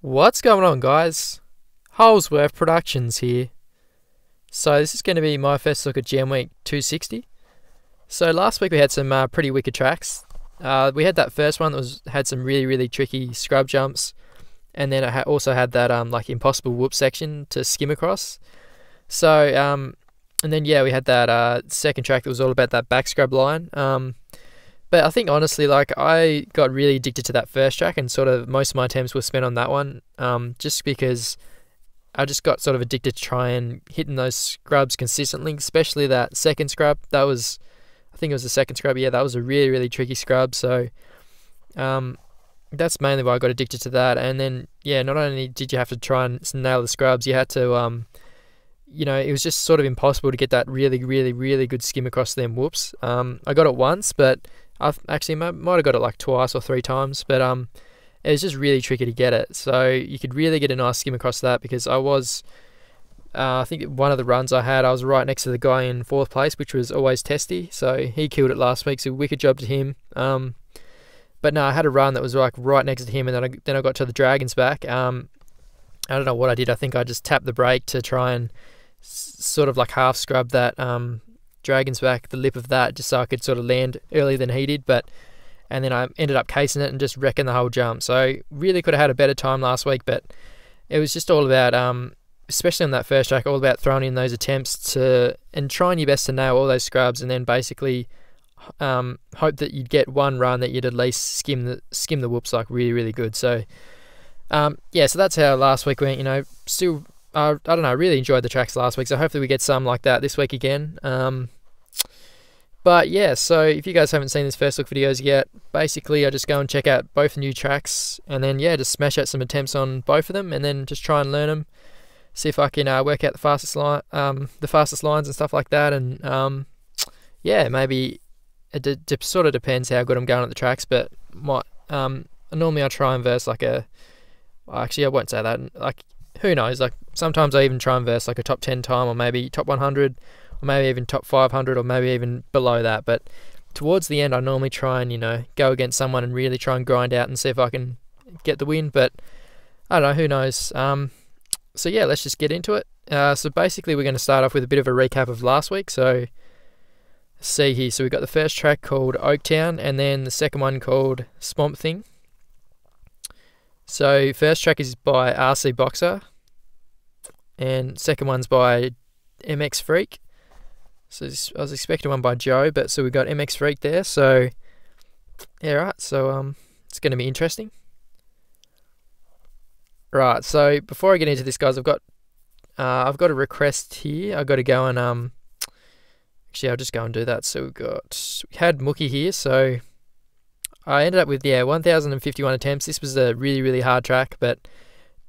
What's going on, guys? Holsworth Productions here. So this is going to be my first look at Gem Week 260. So last week we had some pretty wicked tracks. We had that first one that had some really tricky scrub jumps, and then it also had that like impossible whoop section to skim across. So and then we had that second track that was all about that backscrub line. But I think honestly, like, I got really addicted to that first track, and sort of most of my attempts were spent on that one, just because I just got sort of addicted to trying hitting those scrubs consistently, especially that second scrub. That was, I think it was the second scrub. Yeah, that was a really tricky scrub. So that's mainly why I got addicted to that. And then not only did you have to try and nail the scrubs, you had to it was just sort of impossible to get that really good skim across them whoops. I got it once, but I've actually might have got it like twice or three times, but it was just really tricky to get it. So you could really get a nice skim across that, because I think one of the runs I had, I was right next to the guy in fourth place, which was always Testy. So he killed it last week, so wicked job to him. But no, I had a run that was like right next to him, and then I got to the Dragon's back. I don't know what I did. I think I just tapped the brake to try and sort of like half scrub that Dragon's back, the lip of that, just so I could sort of land earlier than he did. And then I ended up casing it and just wrecking the whole jump. So really could have had a better time last week, but it was just all about, especially on that first track, all about throwing in those attempts and trying your best to nail all those scrubs, and then basically hope that you'd get one run that you'd at least skim the whoops like really good. So so that's how last week went. Still, I don't know, I really enjoyed the tracks last week, so hopefully we get some like that this week again. But yeah, so if you guys haven't seen these first look videos yet, basically I just go and check out both the new tracks, and then just smash out some attempts on both of them, and then just try and learn them, see if I can work out the fastest lines and stuff like that. And maybe it sort of depends how good I'm going at the tracks, but normally I try and verse like actually I won't say that, like, who knows, like sometimes I even try and verse like a top 10 time, or maybe top 100, or maybe even top 500, or maybe even below that. But towards the end I normally try and go against someone and really try and grind out and see if I can get the win. But I don't know, who knows. So yeah, let's just get into it. So basically we're going to start off with a bit of a recap of last week. So let's see here, so we got the first track called Oaktown, and then the second one called Swamp Thing. So first track is by RC Boxer, and second one's by MX Freak. So I was expecting one by Joe, but so we got MX Freak there. So yeah, right. So it's going to be interesting. Right. So before I get into this, guys, I've got a request here. I've got to go and actually I'll just go and do that. So we had Mookie here. So I ended up with 1,051 attempts. This was a really hard track, but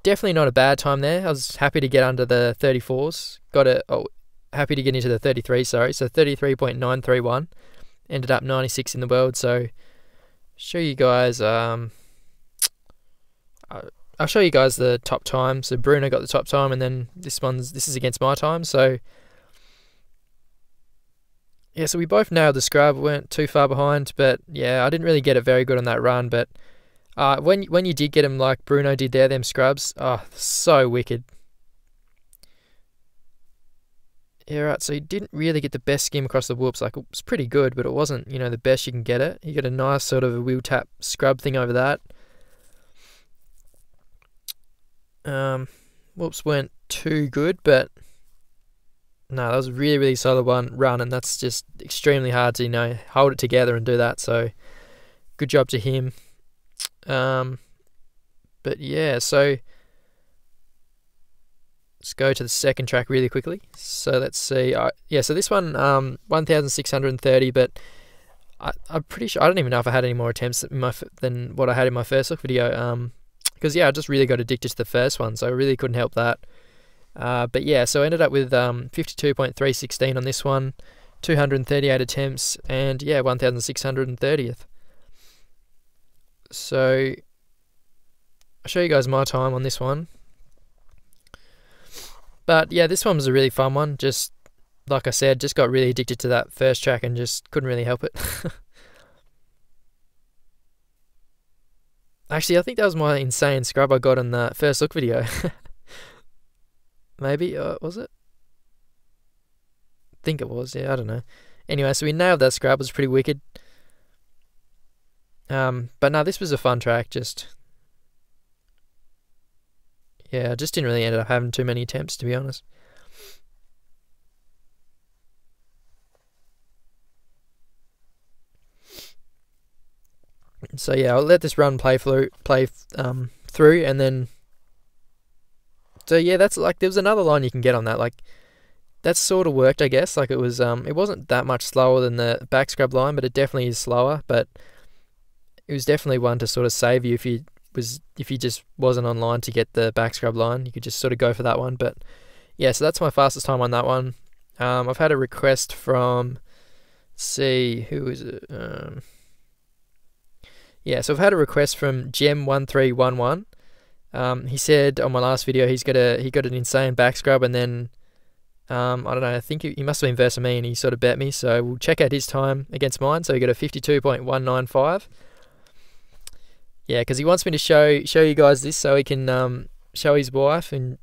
definitely not a bad time there. I was happy to get under the 34s. Happy to get into the 33, sorry. So 33.931. Ended up 96 in the world. So show you guys, I'll show you guys the top time. So Bruno got the top time, and then this is against my time. So yeah, so we both nailed the scrub, weren't too far behind, but yeah, I didn't really get it very good on that run. But when you did get him like Bruno did there, them scrubs, so wicked. Yeah, right, so you didn't really get the best skim across the whoops. Like, it was pretty good, but it wasn't, the best you can get it. You get a nice sort of a wheel tap scrub thing over that. Whoops weren't too good, but no, that was a really solid run, and that's just extremely hard to, hold it together and do that. So good job to him. But yeah, so let's go to the second track really quickly. So let's see. So this one, 1,630, but I'm pretty sure, I don't even know if I had any more attempts than what I had in my first look video. Because I just really got addicted to the first one, so I really couldn't help that. But yeah, so I ended up with 52.316 on this one, 238 attempts, and 1,630th. So I'll show you guys my time on this one. But yeah, this one was a really fun one. Just like I said, just got really addicted to that first track and just couldn't really help it. Actually, I think that was my insane scrub I got in the first look video. Maybe, was it? I think it was, yeah, I don't know. Anyway, so we nailed that scrub. It was pretty wicked. But no, this was a fun track. Yeah, I just didn't really end up having too many attempts, to be honest. So yeah, I'll let this run play through, and then. So yeah, that's like there was another line you can get on that. Like that sort of worked, I guess. Like it wasn't that much slower than the Backscrub line, but it definitely is slower. But it was definitely one to sort of save you if you just wasn't online to get the Backscrub line. You could just sort of go for that one. But yeah, so that's my fastest time on that one. I've had a request from, let's see, who is it? Yeah, so I've had a request from Gem1311. He said on my last video he got an insane Backscrub, and then I don't know, I think he must have been versus me and he sort of bet me, so we'll check out his time against mine. So he got a 52.195. Yeah, because he wants me to show you guys this so he can show his wife and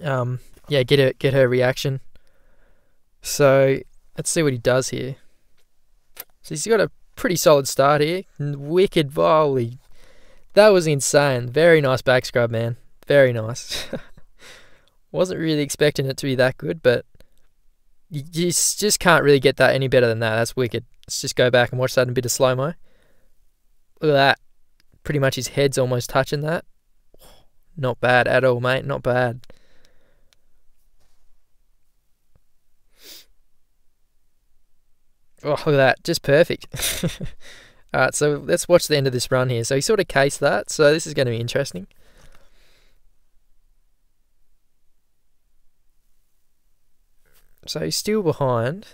yeah, get her reaction. So let's see what he does here. So he's got a pretty solid start here. Wicked volley. That was insane. Very nice Backscrub, man. Very nice. Wasn't really expecting it to be that good, but you just can't really get that any better than that. That's wicked. Let's just go back and watch that in a bit of slow-mo. Look at that. Pretty much his head's almost touching that. Not bad at all, mate. Not bad. Oh, look at that. Just perfect. Alright, so let's watch the end of this run here. So he sort of cased that, so this is going to be interesting. So he's still behind.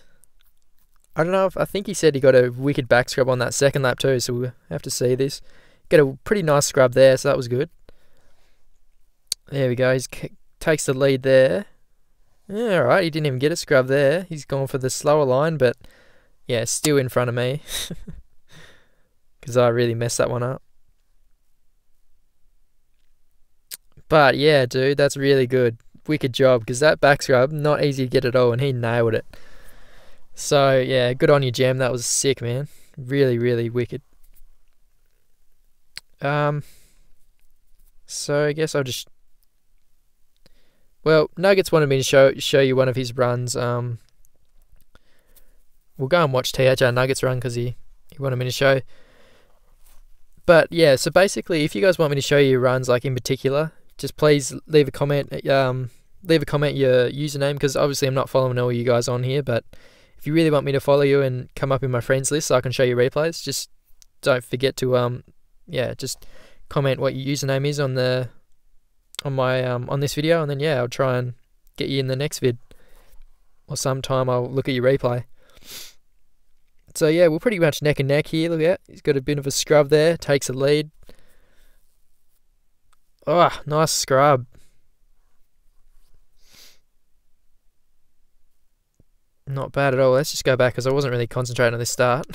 I don't know I think he said he got a wicked Backscrub on that second lap too, so we'll have to see this. Got a pretty nice scrub there, so that was good. There we go. He takes the lead there. Yeah, alright, he didn't even get a scrub there. He's gone for the slower line, but yeah, still in front of me. Because I really messed that one up. But yeah, dude, that's really good. Wicked job, because that Backscrub, not easy to get at all, and he nailed it. So yeah, good on you, Gem. That was sick, man. Really, really wicked. So I guess I'll just... Well, Nuggets wanted me to show you one of his runs. We'll go and watch THR Nuggets run because he wanted me to show. But yeah, so basically, if you guys want me to show you runs like in particular, just please leave a comment. Leave a comment your username, because obviously I'm not following all you guys on here. But if you really want me to follow you and come up in my friends list so I can show you replays, just don't forget to just comment what your username is on this video, and then yeah, I'll try and get you in the next vid, or sometime I'll look at your replay. So yeah, we're pretty much neck and neck here. Look at that. He's got a bit of a scrub there. Takes a lead. Oh, nice scrub. Not bad at all. Let's just go back because I wasn't really concentrating on this start.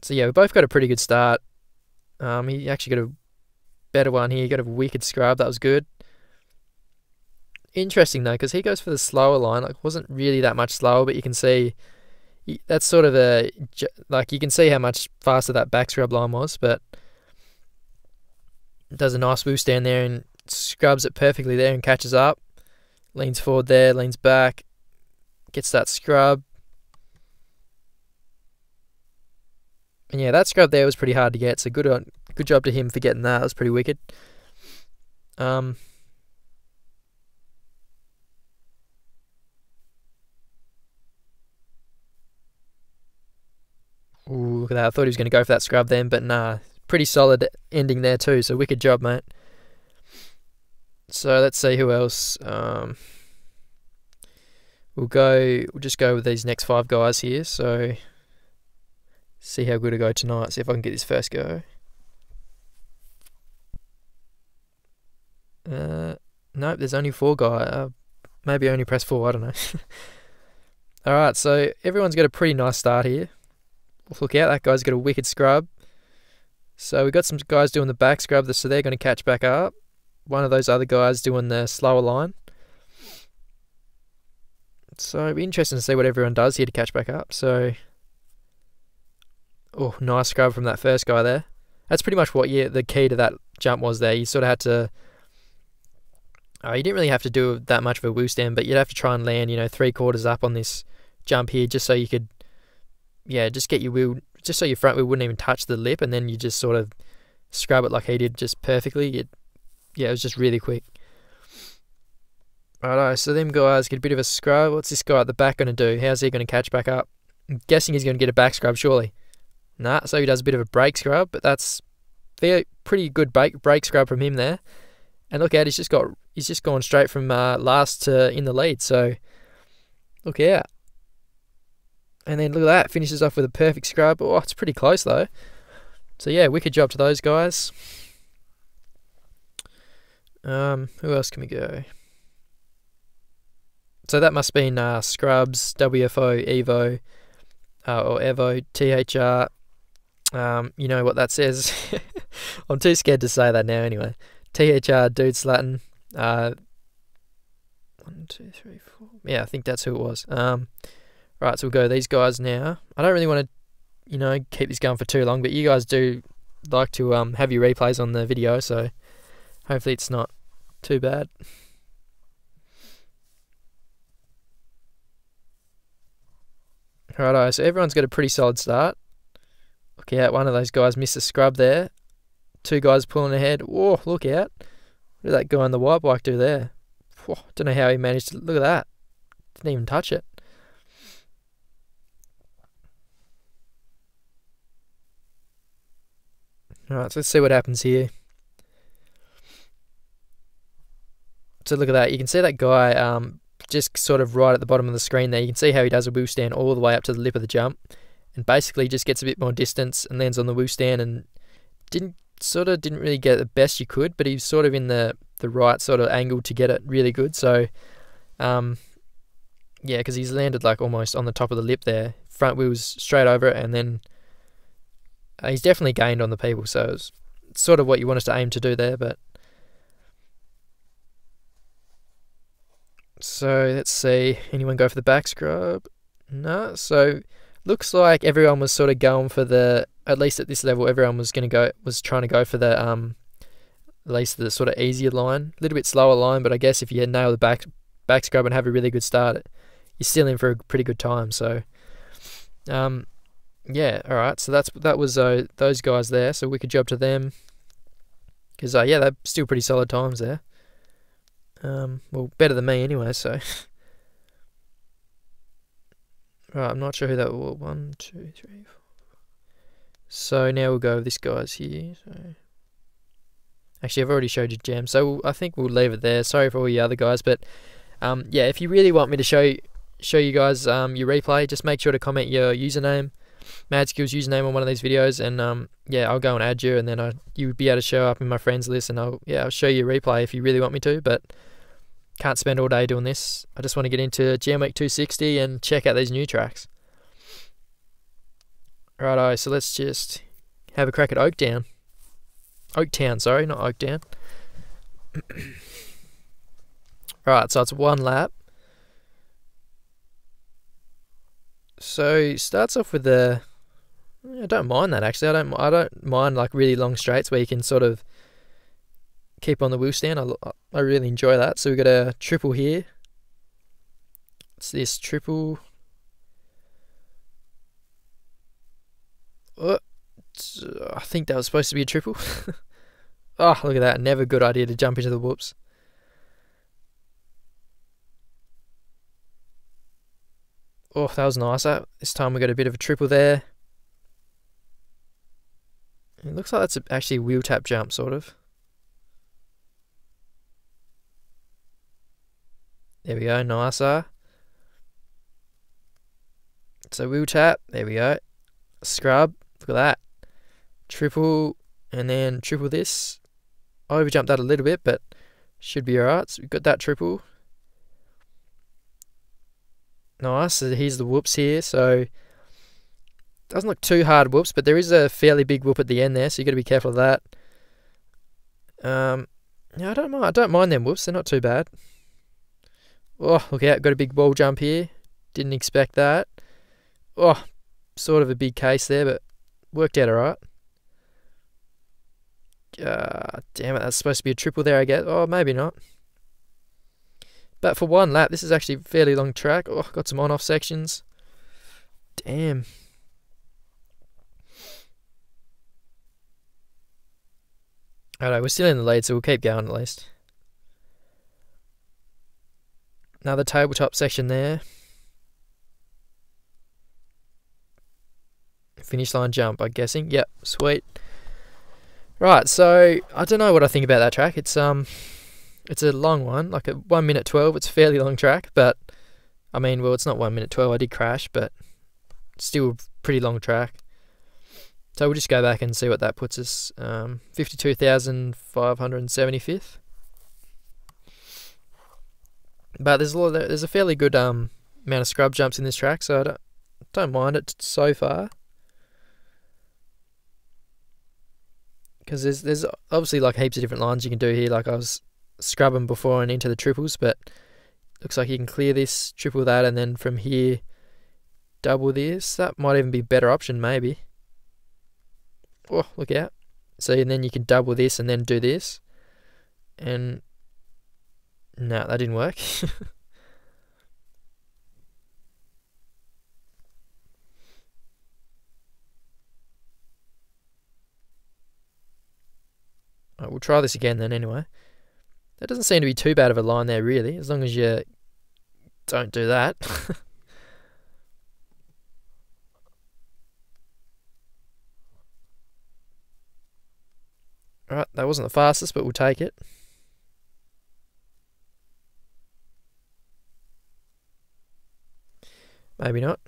So yeah, we both got a pretty good start. He actually got a better one here. He got a wicked scrub. That was good. Interesting though, because he goes for the slower line. Like, wasn't really that much slower, but you can see that's sort of you can see how much faster that Backscrub line was. But does a nice woo stand there and scrubs it perfectly there and catches up. Leans forward there, leans back, gets that scrub. And yeah, that scrub there was pretty hard to get. So good job to him for getting that. That was pretty wicked. Ooh, look at that. I thought he was going to go for that scrub then, but nah. Pretty solid ending there too, so wicked job, mate. So let's see who else. We'll just go with these next 5 guys here, so see how good I go tonight. See if I can get this first go. Nope, there's only 4 guys. Maybe I only press 4, I don't know. Alright, so everyone's got a pretty nice start here. Look out, that guy's got a wicked scrub. So we got some guys doing the back scrub, so they're going to catch back up. One of those other guys doing the slower line. So it'll be interesting to see what everyone does here to catch back up. So, oh, nice scrub from that first guy there. That's pretty much what the key to that jump was there. You sort of had to... you didn't really have to do that much of a wheel stand, but you'd have to try and land, 3/4 up on this jump here, just so you could, just get your wheel, just so your front wheel wouldn't even touch the lip, and then you just sort of scrub it like he did just perfectly. It was just really quick. Righto, so them guys get a bit of a scrub. What's this guy at the back going to do? How's he going to catch back up? I'm guessing he's going to get a back scrub, surely. Nah, so he does a bit of a brake scrub, but that's pretty good brake scrub from him there. And look out, he's just gone straight from last to in the lead. So look out. And then look at that, finishes off with a perfect scrub. Oh, it's pretty close though. So yeah, wicked job to those guys. Who else can we go? So that must have been Scrubs, WFO, Evo, or Evo, THR. You know what that says. I'm too scared to say that now anyway. THR, Dude Slatin. 1, 2, 3, 4. Yeah, I think that's who it was. Right, so we'll go these guys now. I don't really want to, keep this going for too long, but you guys do like to have your replays on the video, so hopefully it's not too bad. Righto, so everyone's got a pretty solid start. Look out, one of those guys missed a scrub there. 2 guys pulling ahead. Whoa, look out. What did that guy on the white bike do there? Whoa, don't know how he managed to... Look at that. Didn't even touch it. Alright, so let's see what happens here. So look at that. You can see that guy just sort of right at the bottom of the screen there. You can see how he does a wheel stand all the way up to the lip of the jump. And basically just gets a bit more distance and lands on the wheel stand and didn't really get the best you could, but he's sort of in the right sort of angle to get it really good. So, because he's landed like almost on the top of the lip there. Front wheel's straight over it, and then he's definitely gained on the people. So it's sort of what you want us to aim to do there. But so let's see, anyone go for the back scrub? No. So looks like everyone was sort of going for the, at least at this level, everyone was trying to go for the at least the sort of easier line, a little bit slower line. But I guess if you nail the back scrub and have a really good start, you're still in for a pretty good time. So yeah, all right. So that was those guys there. So wicked job to them, because they're still pretty solid times there. Well, better than me anyway. So. Right, I'm not sure who that was. 1, 2, 3, 4. So now we'll go with this guy's here. So actually, I've already showed you Gem, so I think we'll leave it there. Sorry for all you other guys, but if you really want me to show you guys your replay, just make sure to comment your username, Mad Skills username, on one of these videos, and I'll go and add you, and then you'll be able to show up in my friends list, and I'll show you a replay if you really want me to, but. Can't spend all day doing this. I just want to get into Jam Week 260 and check out these new tracks. Righto, so let's just have a crack at Oaktown. Oaktown, sorry, not Oaktown. Right, so it's 1 lap. So starts off with I don't mind that actually. I don't mind like really long straights where you can sort of keep on the wheel stand. I really enjoy that. So we've got a triple here. It's this triple. Oh, I think that was supposed to be a triple. Oh, look at that. Never a good idea to jump into the whoops. Oh, that was nice. This time we got a bit of a triple there. It looks like that's actually a wheel tap jump, sort of. There we go, nicer. So wheel tap, there we go. Scrub, look at that. Triple, and then triple this. I overjumped that a little bit, but should be alright. So we've got that triple. Nice, so here's the whoops here. So Doesn't look too hard whoops, but there is a fairly big whoop at the end there, so you got to be careful of that. Yeah, I don't mind them whoops. They're not too bad. Oh, look out! Got a big wall jump here. Didn't expect that. Oh, sort of a big case there, but worked out alright. Damn it! That's supposed to be a triple there, I guess. Oh, maybe not. But for one lap, this is actually a fairly long track. Oh, got some on-off sections. Damn. Alright, we're still in the lead, so we'll keep going at least. Another tabletop section there. Finish line jump, I'm guessing. Yep, sweet. Right, so I don't know what I think about that track. It's a long one, like a 1 minute 12. It's a fairly long track, but I mean, well, it's not 1 minute 12. I did crash, but still a pretty long track. So we'll just go back and see what that puts us. 52,575th. But there's a fairly good amount of scrub jumps in this track, so I don't mind it so far. Because there's obviously like heaps of different lines you can do here. Like I was scrubbing before and into the triples, but looks like you can clear this, triple that, and then from here double this. That might even be a better option, maybe. Oh, look out. So and then you can double this and then do this. And no, that didn't work. Right, we'll try this again then anyway. That doesn't seem to be too bad of a line there, really, as long as you don't do that. Alright, that wasn't the fastest, but we'll take it. Maybe not.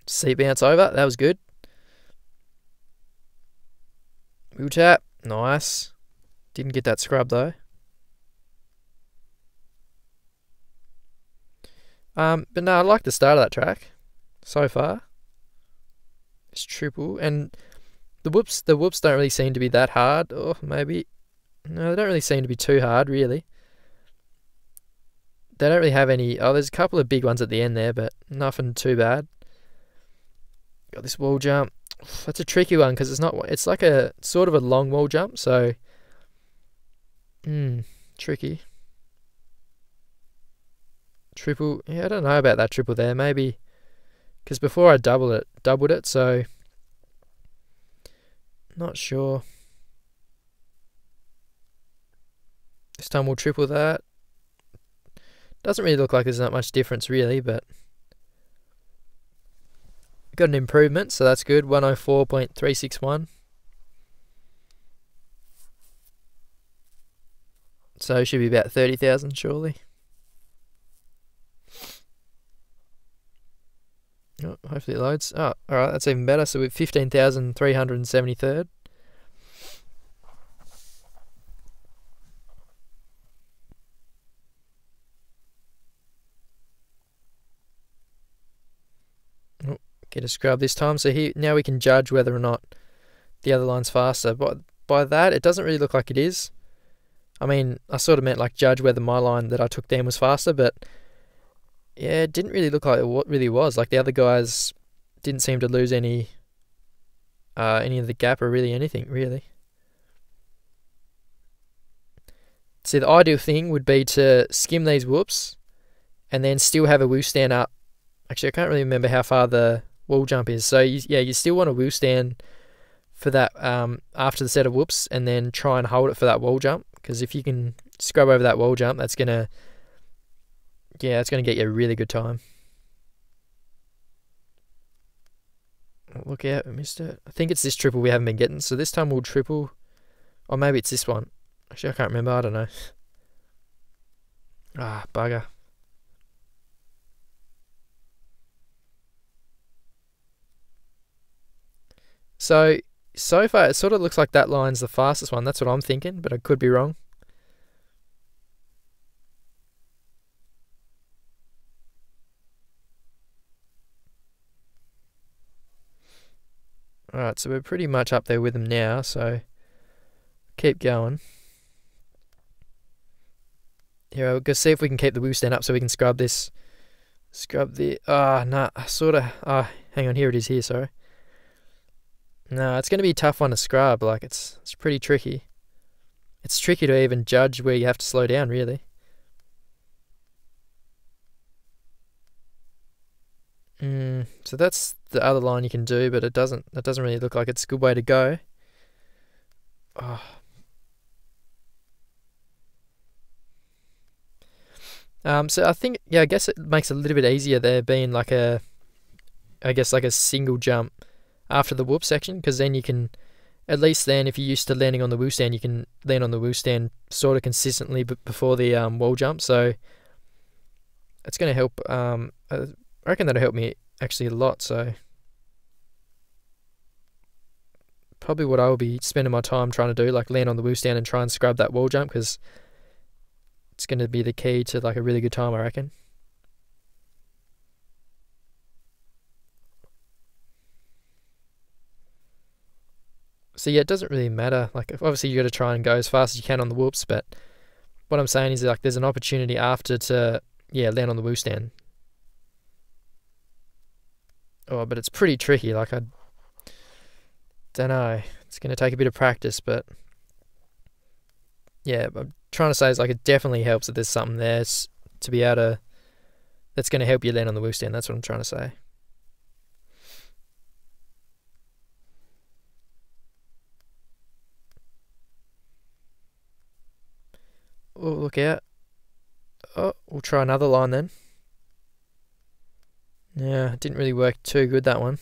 Seat bounce over, that was good. Wheel tap, nice. Didn't get that scrub though. But no, I like the start of that track so far. It's triple, and the whoops don't really seem to be that hard. Or maybe no, they don't really seem to be too hard, really. They don't really have any. Oh, there's a couple of big ones at the end there, but nothing too bad. Got this wall jump. That's a tricky one because it's not. It's like a sort of a long wall jump, so tricky. Triple. Yeah, I don't know about that triple there. Maybe because before I doubled it, so not sure. This time we'll triple that. Doesn't really look like there's not much difference really, but got an improvement, so that's good. 104.361. So it should be about 30,000 surely. Oh, hopefully it loads. Oh, alright, that's even better. So we're 15,373rd. Oh, get a scrub this time. So here now we can judge whether or not the other line's faster. But by that, it doesn't really look like it is. I mean, I sort of meant like judge whether my line that I took then was faster, but yeah, it didn't really look like it really was. Like the other guys didn't seem to lose any of the gap or really anything, really. See, the ideal thing would be to skim these whoops and then still have a wheel stand up. Actually, I can't really remember how far the wall jump is. So, you still want a wheel stand for that after the set of whoops and then try and hold it for that wall jump. Because if you can scrub over that wall jump, that's going to it's going to get you a really good time. Look out, we missed it. I think it's this triple we haven't been getting. So this time we'll triple. Or maybe it's this one. Actually, I can't remember. I don't know. Ah, bugger. So far, it sort of looks like that line's the fastest one. That's what I'm thinking, but I could be wrong. Alright, so we're pretty much up there with them now, so keep going. Here, we'll go see if we can keep the wheel stand up so we can scrub this. Scrub the... nah, sort of... hang on, here it is here, sorry. No, it's going to be a tough one to scrub, like, it's pretty tricky. It's tricky to even judge where you have to slow down, really. So that's the other line you can do, but that doesn't really look like it's a good way to go. So I think, yeah, I guess it makes it a little bit easier there being like a single jump after the whoop section, because then you can, at least then, if you're used to landing on the wheel stand, you can land on the wheel stand sort of consistently before the wall jump. So it's going to help. I reckon that'll help me actually a lot. So probably what I will be spending my time trying to do, like land on the wheel stand and try and scrub that wall jump, because it's going to be the key to like a really good time, I reckon. So yeah, it doesn't really matter. Like, obviously you got to try and go as fast as you can on the whoops, but what I'm saying is, like, there's an opportunity after to, yeah, land on the wheel stand. Oh, but it's pretty tricky. Like, I don't know. It's going to take a bit of practice, but yeah, I'm trying to say is, like, it definitely helps that there's something there to be able to, that's going to help you land on the wheel stand. That's what I'm trying to say. Oh, look out. Oh, we'll try another line then. Yeah, it didn't really work too good, that one.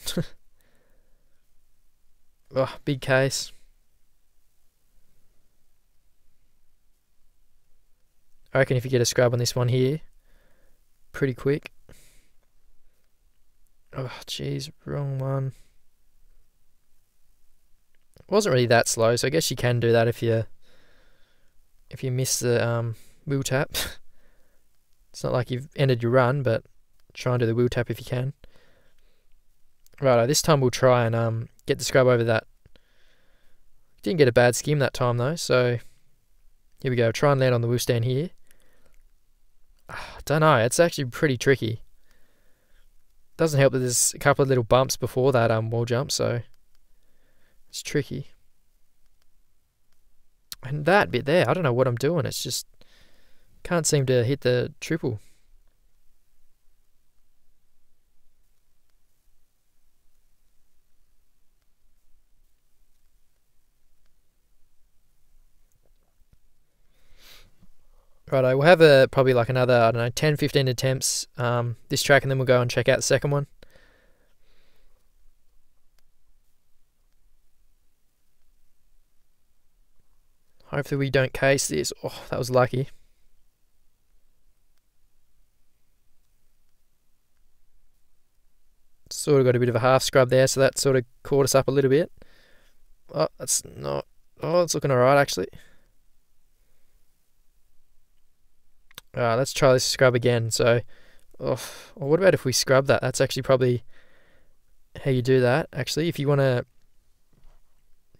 Oh, big case. I reckon if you get a scrub on this one here, pretty quick. Oh, jeez, wrong one. It wasn't really that slow, so I guess you can do that if you miss the wheel tap. It's not like you've ended your run, but try and do the wheel tap if you can. Righto, this time we'll try and get the scrub over that. Didn't get a bad skim that time though, so here we go. Try and land on the wheel stand here. I don't know, it's actually pretty tricky. Doesn't help that there's a couple of little bumps before that wall jump, so it's tricky. And that bit there, I don't know what I'm doing. It's just can't seem to hit the triple. Righto, we'll have probably like another, I don't know, 10, 15 attempts this track, and then we'll go and check out the second one. Hopefully we don't case this. Oh, that was lucky. Sort of got a bit of a half scrub there, so that sort of caught us up a little bit. Oh, that's not... Oh, it's looking alright, actually. Let's try this scrub again. So, well, what about if we scrub that? That's actually probably how you do that, actually. If you want to...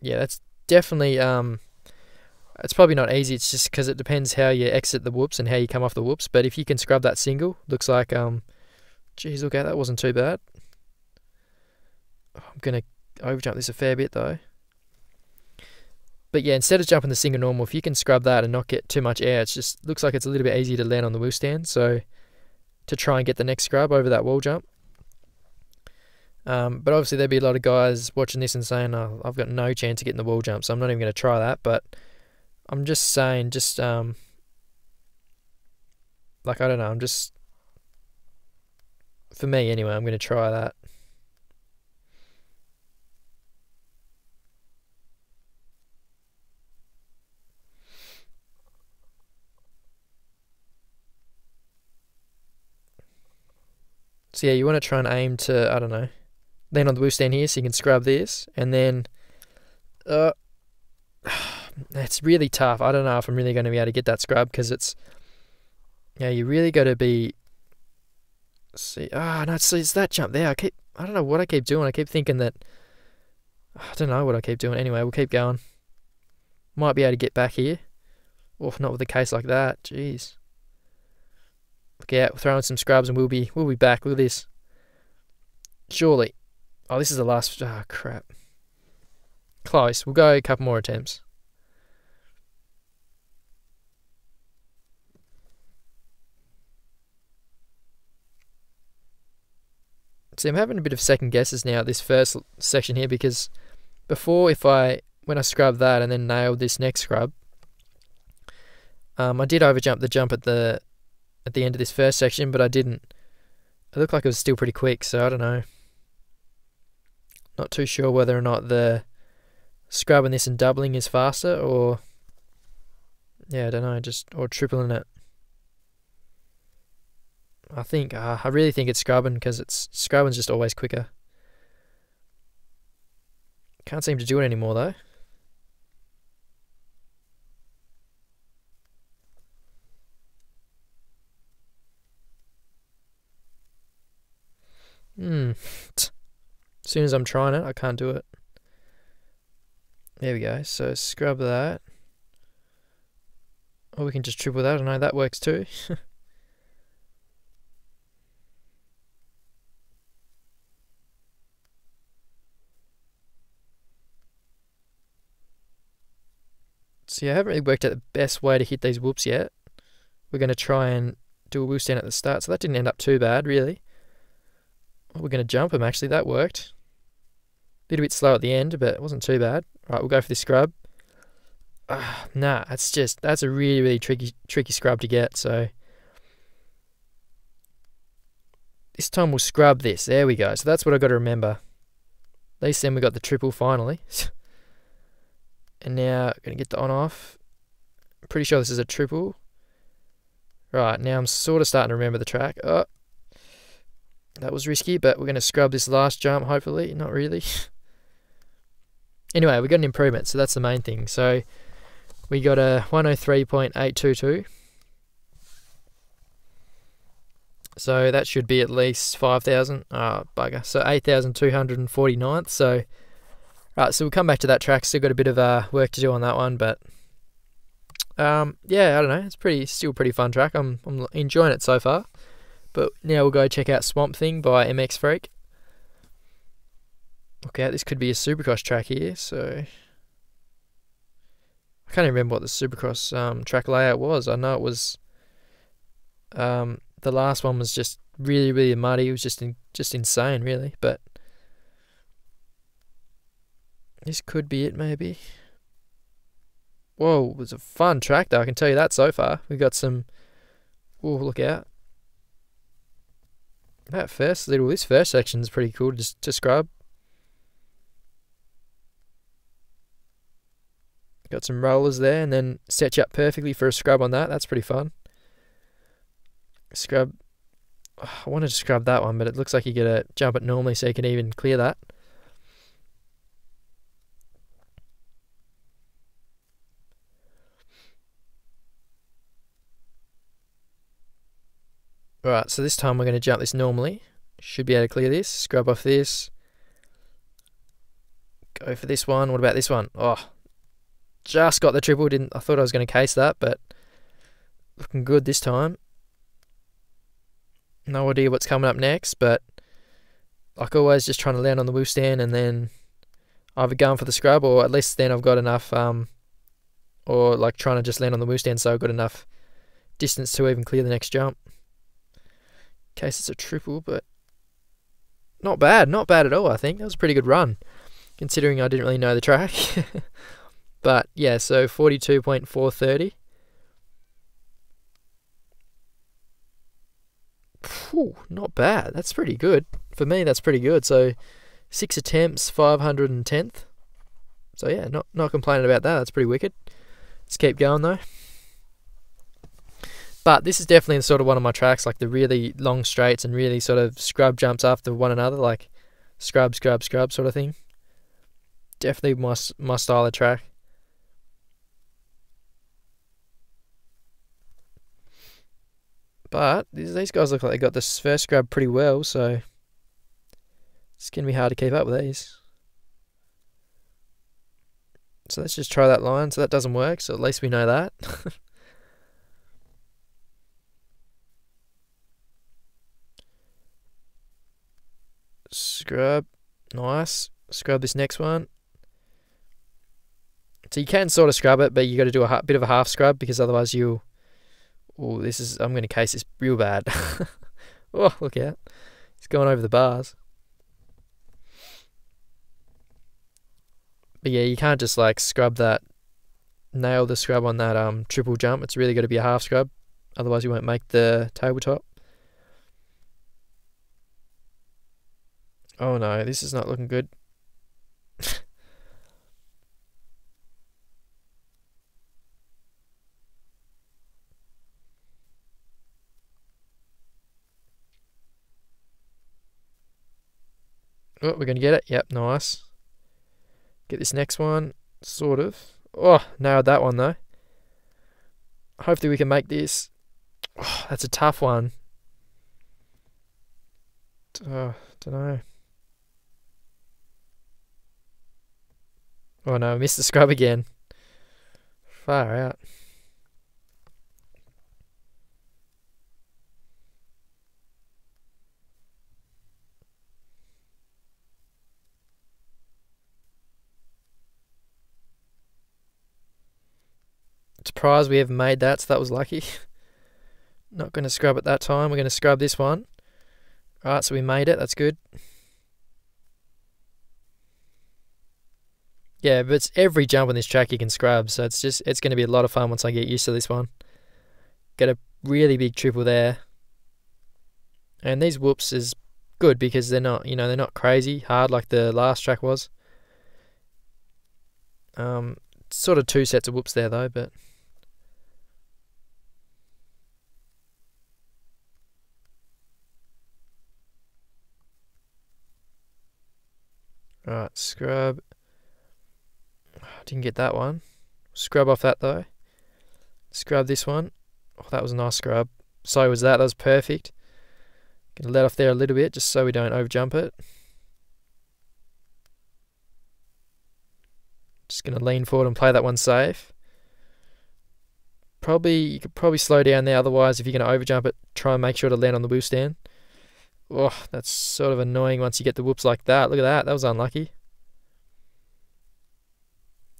Yeah, that's definitely... It's probably not easy. It's just because it depends how you exit the whoops and how you come off the whoops. But if you can scrub that single, looks like... Geez, look out, that wasn't too bad. I'm going to overjump this a fair bit, though. But yeah, instead of jumping the single normal, if you can scrub that and not get too much air, it just looks like it's a little bit easier to land on the wheel stand. So to try and get the next scrub over that wall jump. But obviously there'd be a lot of guys watching this and saying, oh, I've got no chance of getting the wall jump, so I'm not even going to try that. But I'm just saying, like, I don't know, for me anyway, I'm going to try that. So yeah, you want to try and aim to, I don't know, land on the wheel stand here so you can scrub this, and then it's really tough. I don't know if I'm really going to be able to get that scrub, because it's, yeah, you really got to be, see, no, it's that jump there. I don't know what I keep doing. I keep thinking that I don't know what I keep doing. Anyway, we'll keep going. Might be able to get back here. Or not with a case like that. Jeez. Look out, we're throwing some scrubs and we'll be back. Look at this. Surely. Oh, this is the last. Oh, crap. Close. We'll go a couple more attempts. See, I'm having a bit of second guesses now at this first section here, because before, when I scrubbed that and then nailed this next scrub, I did overjump the jump at the end of this first section, but I didn't. It looked like it was still pretty quick, so I don't know. Not too sure whether or not the scrubbing this and doubling is faster, or yeah, I don't know, or tripling it. I really think it's scrubbing, because scrubbing's just always quicker. Can't seem to do it anymore though. As soon as I'm trying it, I can't do it. There we go. So scrub that. Or we can just triple that. I know that works too. See, I haven't really worked out the best way to hit these whoops yet. We're going to try and do a wheel stand at the start, so that didn't end up too bad, really. We're going to jump them, actually. That worked. A little bit slow at the end, but it wasn't too bad. Right, we'll go for this scrub. Nah, that's a really, really tricky scrub to get, so this time we'll scrub this. There we go. So that's what I've got to remember. At least then we got the triple finally. And now I'm going to get the on-off. I'm pretty sure this is a triple. Right, now I'm sort of starting to remember the track. Oh, that was risky, but we're going to scrub this last jump, hopefully. Not really. Anyway, we got an improvement, so that's the main thing. So we got a 103.822. So that should be at least 5,000. Oh, bugger. So 8,249th. So, right, so we'll come back to that track. Still got a bit of work to do on that one, but yeah, I don't know. It's still pretty fun track. I'm enjoying it so far. But now we'll go check out Swamp Thing by MX Freak. Look out, this could be a Supercross track here. So I can't even remember what the Supercross track layout was. I know it was the last one was just really, really muddy. It was just insane, really. But this could be it, maybe. Whoa, it was a fun track, though. I can tell you that so far. We got some. Oh, look out! This first section is pretty cool to scrub. Got some rollers there, and then set you up perfectly for a scrub on that. That's pretty fun. Scrub. Oh, I wanted to scrub that one, but it looks like you gotta jump it normally so you can even clear that. Alright, so this time we're going to jump this normally. Should be able to clear this. Scrub off this. Go for this one. What about this one? Oh, just got the triple. I thought I was going to case that, but looking good this time. No idea what's coming up next, but like always, just trying to land on the wheel stand and then either going for the scrub, or at least then I've got enough, or like trying to just land on the wheel stand so I've got enough distance to even clear the next jump. In case it's a triple, but not bad at all. I think that was a pretty good run, considering I didn't really know the track. But yeah, so 42.430. Not bad. That's pretty good for me. That's pretty good. So 6 attempts, 510th. So yeah, not complaining about that. That's pretty wicked. Let's keep going though. But this is definitely sort of one of my tracks, like the really long straights and really sort of scrub jumps after one another, like scrub sort of thing. Definitely my style of track. But these guys look like they got this first scrub pretty well, so it's going to be hard to keep up with these. So let's just try that line. So that doesn't work, so at least we know that. Scrub. Nice. Scrub this next one. So you can sort of scrub it, but you got to do a bit of a half scrub because otherwise you'll... Oh, I'm going to case this real bad. Oh, look out. It's going over the bars. But yeah, you can't just like scrub that, nail the scrub on that triple jump. It's really got to be a half scrub. Otherwise you won't make the tabletop. Oh no, this is not looking good. Oh, we're going to get it. Yep, nice. Get this next one. Sort of. Oh, nailed that one though. Hopefully we can make this. Oh, that's a tough one. Oh, don't know. Oh no, I missed the scrub again. Far out. Surprised we haven't made that, so that was lucky. Not going to scrub it that time. We're going to scrub this one. Alright, so we made it. That's good. Yeah, but it's every jump on this track you can scrub, so it's going to be a lot of fun once I get used to this one. Get a really big triple there. And these whoops is good because they're not crazy hard like the last track was. Sort of two sets of whoops there though, but alright, scrub. Didn't get that one. Scrub off that though. Scrub this one. Oh, that was a nice scrub. So was that. That was perfect. Gonna let off there a little bit just so we don't overjump it. Just gonna lean forward and play that one safe. You could probably slow down there. Otherwise, if you're gonna overjump it, try and make sure to land on the wheel stand. Oh, that's sort of annoying once you get the whoops like that. Look at that. That was unlucky.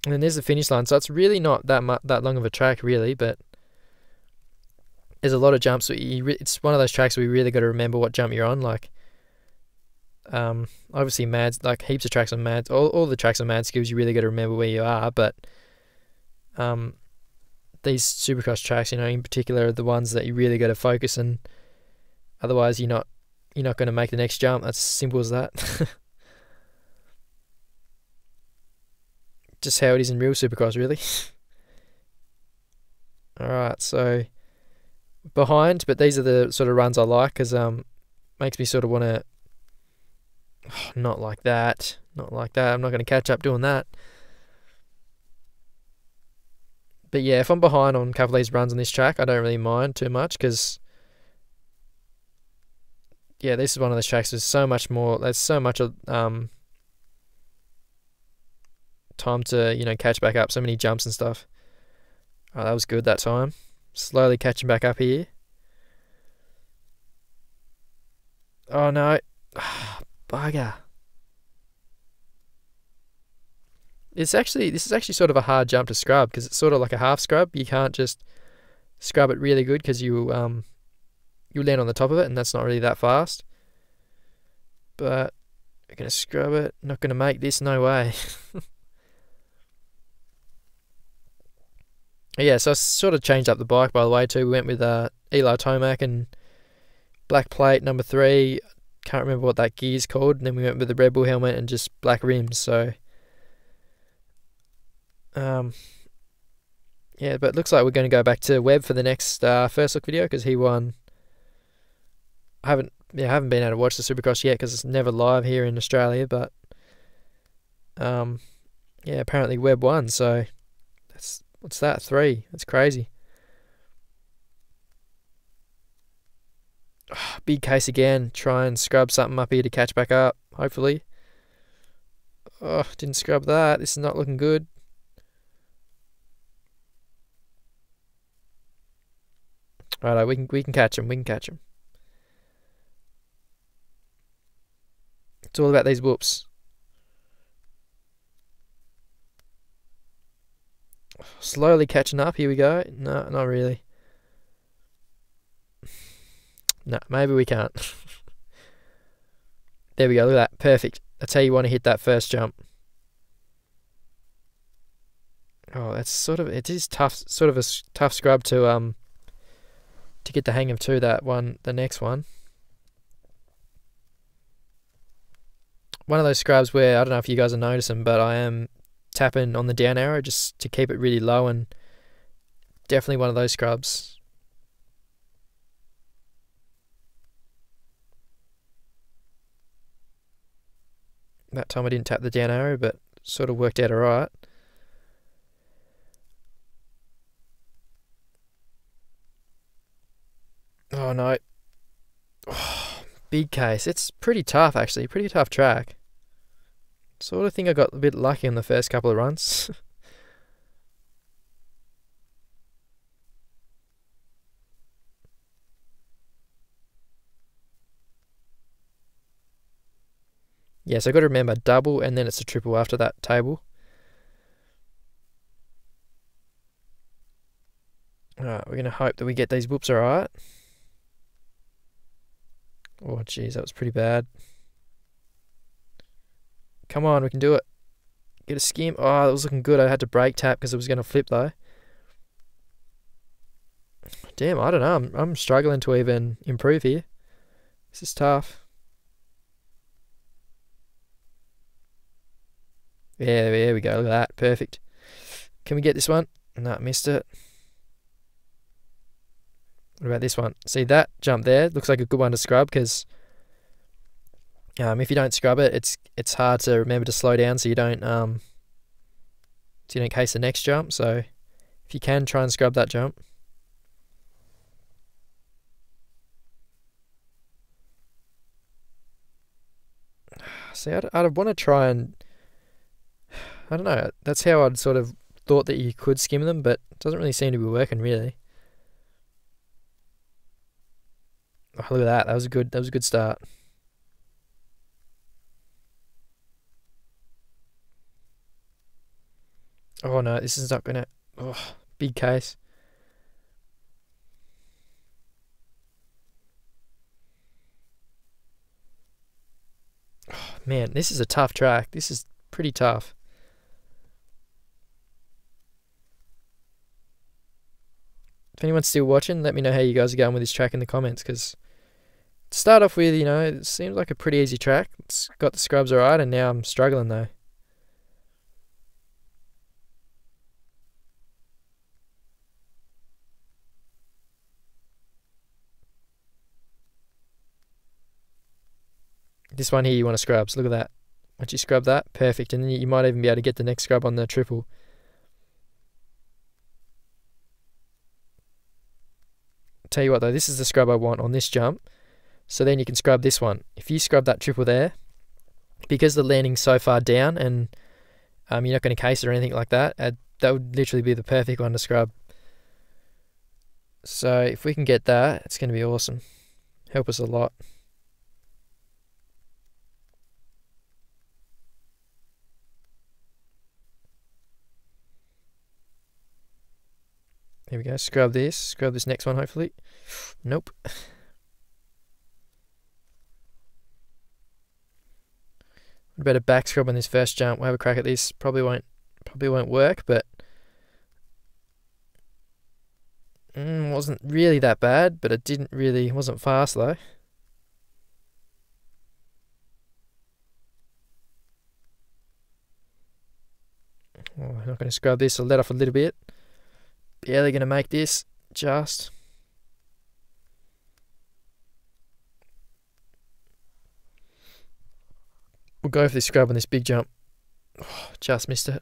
And then there's the finish line. So it's really not that long of a track, really, but there's a lot of jumps. It's one of those tracks where you really got to remember what jump you're on. Like, obviously, like heaps of tracks on Mads. All the tracks on Mad Skills, you really got to remember where you are. But these Supercross tracks, in particular, are the ones that you really got to focus, and otherwise, you're not going to make the next jump. That's as simple as that. Just how it is in real Supercross, really. Alright, so behind, but these are the sort of runs I like because makes me sort of want to not like that. I'm not going to catch up doing that. But yeah, if I'm behind on a couple of these runs on this track, I don't really mind too much because yeah, this is one of those tracks. There's so much time to catch back up, so many jumps and stuff. Oh, that was good that time. Slowly catching back up here. Oh no. Bugger. This is actually sort of a hard jump to scrub because it's sort of like a half scrub. You can't just scrub it really good because you land on the top of it and that's not really that fast. But we're gonna scrub it. Not gonna make this, no way. Yeah, so I sort of changed up the bike, by the way, too. We went with Eli Tomac and black plate number 3. Can't remember what that gear's called. And then we went with the Red Bull helmet and just black rims. So, yeah, but it looks like we're going to go back to Webb for the next first look video because he won. I haven't been able to watch the Supercross yet because it's never live here in Australia. But yeah, apparently Webb won. So what's that? 3. That's crazy. Oh, big case again. Try and scrub something up here to catch back up, hopefully. Oh, didn't scrub that. This is not looking good. Righto, we can catch him. We can catch him. It's all about these whoops. Slowly catching up. Here we go. No, not really. No, maybe we can't. There we go. Look at that. Perfect. That's how you want to hit that first jump. Oh, that's sort of, it is tough, sort of a tough scrub to get the hang of too. That one, the next one. One of those scrubs where I don't know if you guys are noticing, but I am tapping on the down arrow just to keep it really low, and definitely one of those scrubs. That time I didn't tap the down arrow, but sort of worked out alright. Oh no. Oh, big case. It's pretty tough actually, pretty tough track. Sort of think I got a bit lucky on the first couple of runs. Yeah, so I've got to remember double and then it's a triple after that table. Alright, we're going to hope that we get these whoops alright. Oh, jeez, that was pretty bad. Come on, we can do it. Get a skim. Oh, that was looking good. I had to brake tap because it was going to flip though. Damn, I don't know. I'm struggling to even improve here. This is tough. Yeah, there we go. Look at that. Perfect. Can we get this one? No, missed it. What about this one? See that jump there? Looks like a good one to scrub because if you don't scrub it, it's hard to remember to slow down so you don't case the next jump. So if you can, try and scrub that jump. See, I'd want to try and, I don't know, that's how I'd sort of thought that you could skim them, but it doesn't really seem to be working really. Oh, look at that. That was a good start. Oh no, this is not gonna. Oh, big case. Oh, man, this is a tough track. This is pretty tough. If anyone's still watching, let me know how you guys are going with this track in the comments, because to start off with, it seems like a pretty easy track. It's got the scrubs alright, and now I'm struggling though. This one here, you want to scrubs. Look at that. Once you scrub that, perfect. And then you might even be able to get the next scrub on the triple. Tell you what though, this is the scrub I want on this jump. So then you can scrub this one. If you scrub that triple there, because the landing's so far down and you're not going to case it or anything like that, that would literally be the perfect one to scrub. So if we can get that, it's going to be awesome. Help us a lot. Here we go, scrub this next one hopefully. Nope. What about a back scrub on this first jump? We'll have a crack at this. Probably won't work, but wasn't really that bad, but it wasn't fast though. Oh, I'm not going to scrub this. I'll let off a little bit. Barely going to make this, just. We'll go for this scrub on this big jump. Oh, just missed it.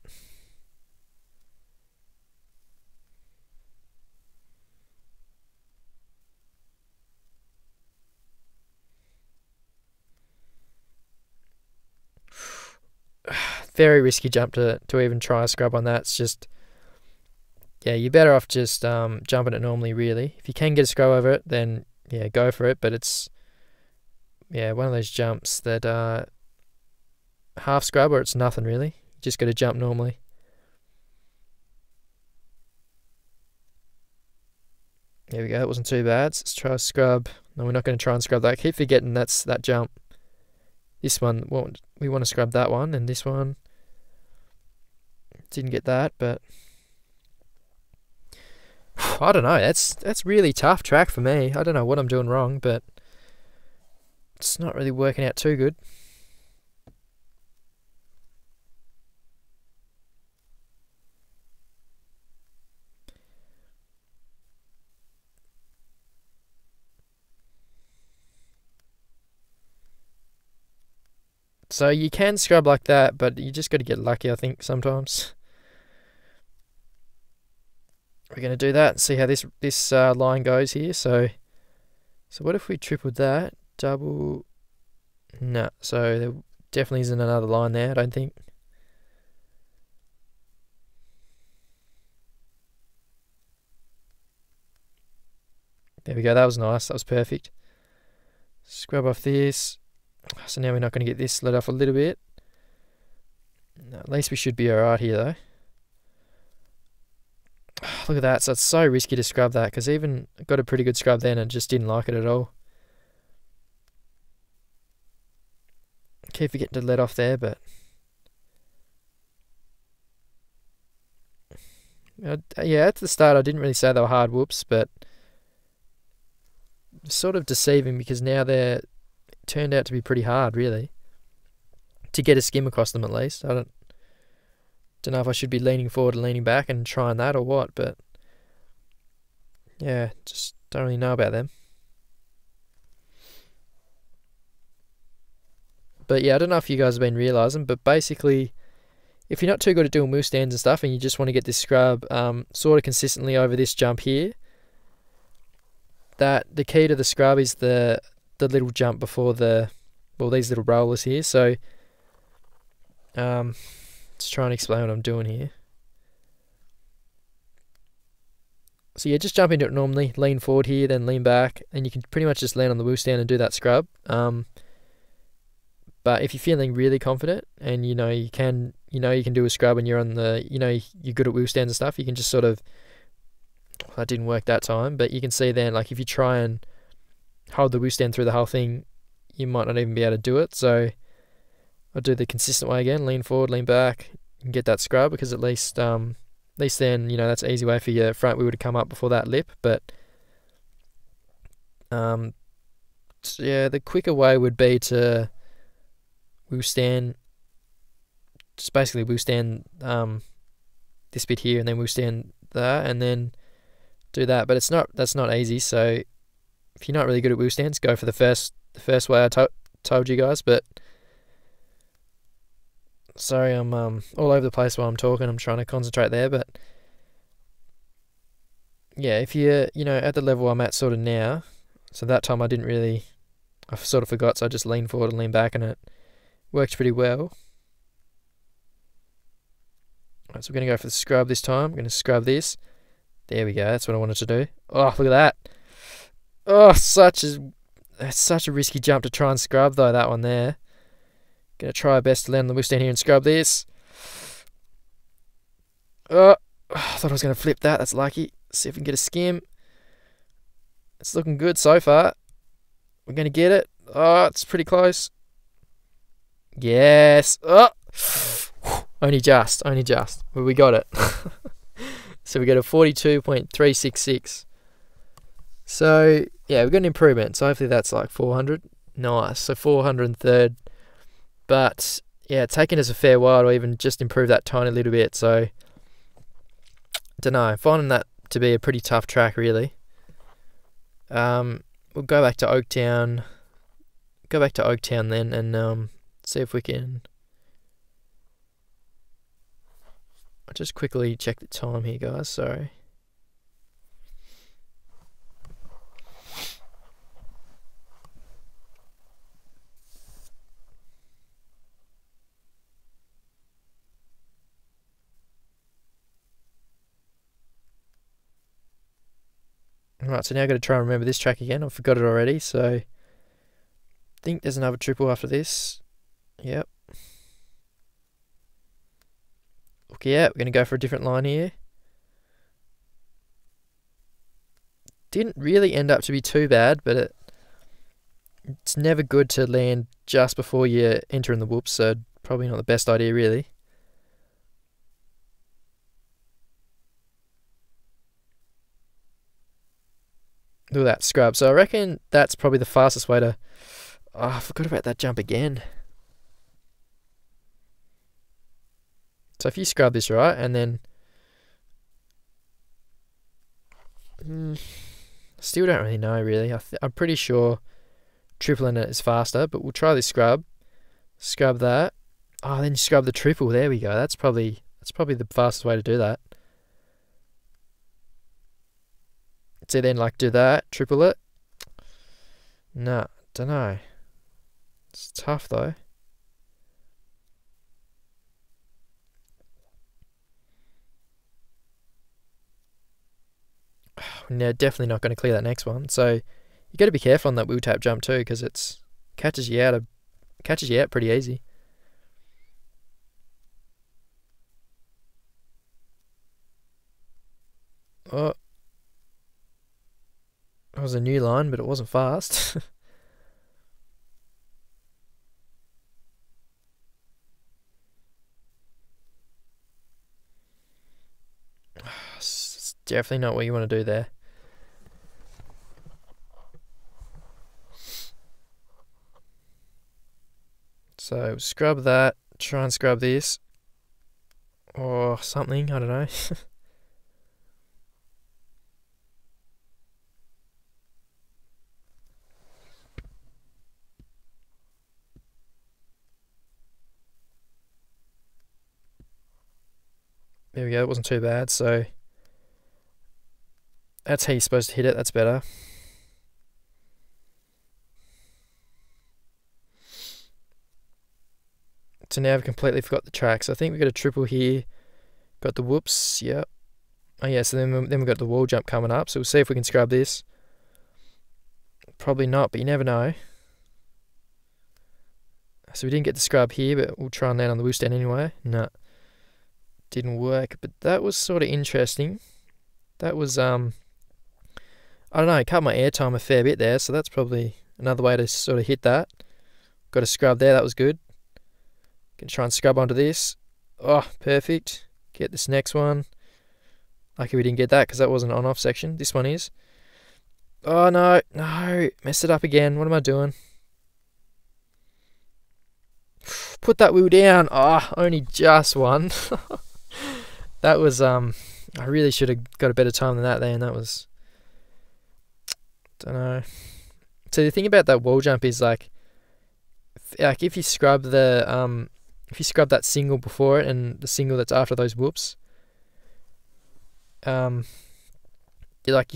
Very risky jump to even try a scrub on that. It's just yeah, you're better off just jumping it normally, really. If you can get a scrub over it, then yeah, go for it. But it's, yeah, one of those jumps that half scrub or it's nothing really. You just got to jump normally. There we go. That wasn't too bad. So let's try a scrub. No, we're not going to try and scrub that. I keep forgetting that's that jump. This one, well, we want to scrub that one, and this one didn't get that, but I don't know. That's really tough track for me. I don't know what I'm doing wrong, but it's not really working out too good. So you can scrub like that, but you just got to get lucky, I think, sometimes. We're going to do that and see how this line goes here. So what if we tripled that? Double... No, so there definitely isn't another line there, I don't think. There we go, that was nice, that was perfect. Scrub off this. So now we're not going to get this let off a little bit. No, at least we should be alright here though. Look at that, so it's so risky to scrub that, because even got a pretty good scrub then and just didn't like it at all. Keep forgetting to let off there, but yeah, at the start I didn't really say they were hard whoops, but sort of deceiving because now they're turned out to be pretty hard, really, to get a skim across them at least. I don't know if I should be leaning forward and leaning back and trying that or what, but yeah, just don't really know about them. But yeah, I don't know if you guys have been realising, but basically, if you're not too good at doing wheel stands and stuff and you just want to get this scrub sort of consistently over this jump here, that the key to the scrub is the little jump before these little rollers here. So let's try and explain what I'm doing here. So yeah, just jump into it normally, lean forward here, then lean back, and you can pretty much just land on the wheel stand and do that scrub. But if you're feeling really confident and you can do a scrub and you're on the, you're good at wheel stands and stuff, you can just sort of, that didn't work that time, but you can see then, like, if you try and hold the wheel stand through the whole thing, you might not even be able to do it. So I'll do the consistent way again, lean forward, lean back, and get that scrub, because at least then, that's an easy way for your front wheel to come up before that lip. But so yeah, the quicker way would be to wheel stand, just basically wheel stand this bit here, and then wheel stand that, and then do that. But that's not easy. So if you're not really good at wheel stands, go for the first way I told you guys. But sorry, I'm all over the place while I'm talking. I'm trying to concentrate there, but yeah, if you're at the level I'm at sort of now, so that time I sort of forgot, so I just leaned forward and leaned back, and it worked pretty well. Alright, so we're going to go for the scrub this time. I'm going to scrub this. There we go, that's what I wanted to do. Oh, look at that. Oh, that's such a risky jump to try and scrub though, that one there. Gonna try our best to land on the wheel stand here and scrub this. Oh, I thought I was gonna flip that. That's lucky. See if we can get a skim. It's looking good so far. We're gonna get it. Oh, it's pretty close. Yes. Oh, only just. But we got it. So we got a 42.366. So yeah, we got an improvement. So hopefully that's like 400. Nice. So 403rd. But yeah, it's taken us a fair while to even just improve that tiny little bit. So don't know. Finding that to be a pretty tough track, really. We'll go back to Oaktown. Then, and see if we can. I'll just quickly check the time here, guys. Sorry. Alright, so now I've got to try and remember this track again. I forgot it already, so I think there's another triple after this. Yep. Okay, yeah, we're going to go for a different line here. Didn't really end up to be too bad, but it's never good to land just before you enter in the whoops, so probably not the best idea, really. Look at that scrub. So I reckon that's probably the fastest way to... Oh, I forgot about that jump again. So if you scrub this right, and then... Still don't really know, really. I'm pretty sure tripling it is faster, but we'll try this scrub. Scrub that. Oh, then you scrub the triple. There we go. That's probably the fastest way to do that. So then, like, do that, triple it. Nah, don't know. It's tough though. No, definitely not going to clear that next one. So you got to be careful on that wheel tap jump too, because it's catches you out pretty easy. Oh, that was a new line, but it wasn't fast. It's definitely not what you want to do there. So scrub that, try and scrub this, or something, I don't know. There we go, it wasn't too bad, so that's how you're supposed to hit it, that's better. So now I've completely forgot the track, so I think we got a triple here, got the whoops, yep. Oh yeah, so then we've got the wall jump coming up, so we'll see if we can scrub this. Probably not, but you never know. So we didn't get the scrub here, but we'll try and land on the wheel stand anyway. No, didn't work, but that was sort of interesting. That was, I don't know, it cut my air time a fair bit there, so that's probably another way to sort of hit that. Got a scrub there, that was good. Gonna try and scrub onto this. Oh, perfect. Get this next one. Lucky we didn't get that because that wasn't an on-off section. This one is. Oh, no. No. Messed it up again. What am I doing? Put that wheel down. Oh, only just one. That was, I really should have got a better time than that then. That was, don't know. So the thing about that wall jump is like if you scrub the, if you scrub that single before it and the single that's after those whoops, you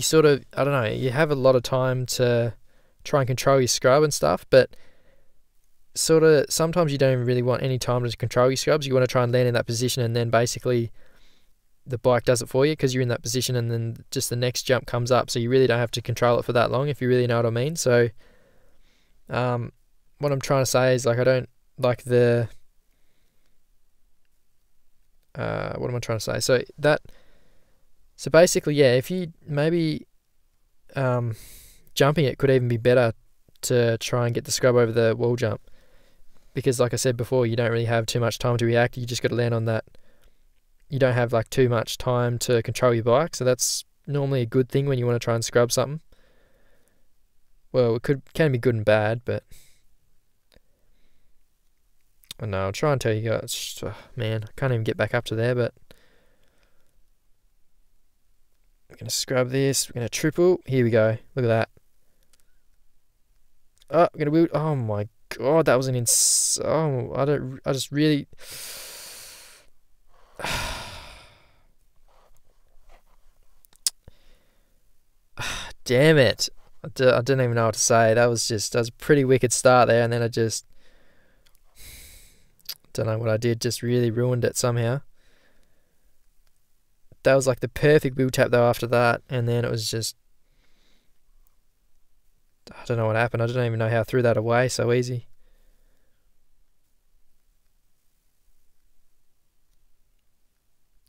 sort of, I don't know, you have a lot of time to try and control your scrub and stuff, but sort of sometimes you don't really want any time to control your scrubs. You want to try and land in that position, and then basically the bike does it for you because you're in that position, and then just the next jump comes up, so you really don't have to control it for that long, if you really know what I mean. So what I'm trying to say is, like, I don't like the what am I trying to say? So basically, yeah, if you maybe jumping it could even be better to try and get the scrub over the wall jump, because like I said before, you don't really have too much time to react. You just got to land on that. You don't have like too much time to control your bike, so that's normally a good thing when you want to try and scrub something. Well, can be good and bad, but I know, I'll try and tell you guys. Man, I can't even get back up to there, but we're going to scrub this. We're going to triple. Here we go. Look at that. Oh, we're going to... Oh, my God. That was an Oh, I just really... Damn it. I didn't even know what to say. That was a pretty wicked start there, and then I just... Don't know what I did. Just really ruined it somehow. That was like the perfect wheel tap though after that, and then it was just I don't know what happened. I don't even know how I threw that away so easy.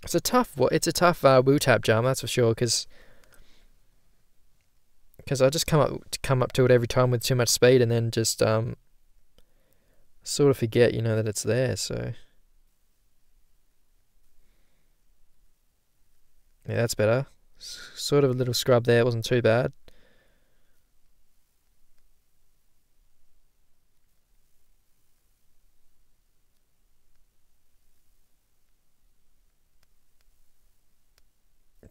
It's a tough wheel tap jump, that's for sure, because I just come up to it every time with too much speed, and then just sort of forget, that it's there. So yeah, that's better. Sort of a little scrub there, it wasn't too bad.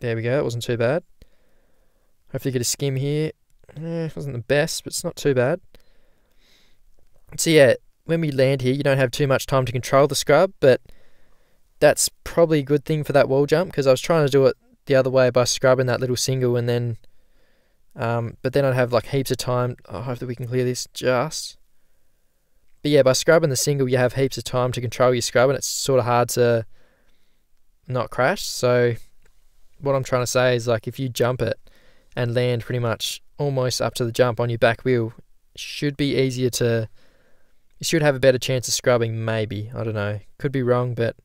There we go, it wasn't too bad. Hopefully get a skim here. It wasn't the best, but it's not too bad. So yeah, when we land here, you don't have too much time to control the scrub, but that's probably a good thing for that wall jump, because I was trying to do it the other way by scrubbing that little single, and then but then I'd have like heaps of time. I hope that we can clear this just. But yeah, by scrubbing the single, you have heaps of time to control your scrub, and it's sort of hard to not crash. So what I'm trying to say is, like, if you jump it and land pretty much almost up to the jump on your back wheel, it should be easier to... You should have a better chance of scrubbing, maybe. I don't know. Could be wrong, but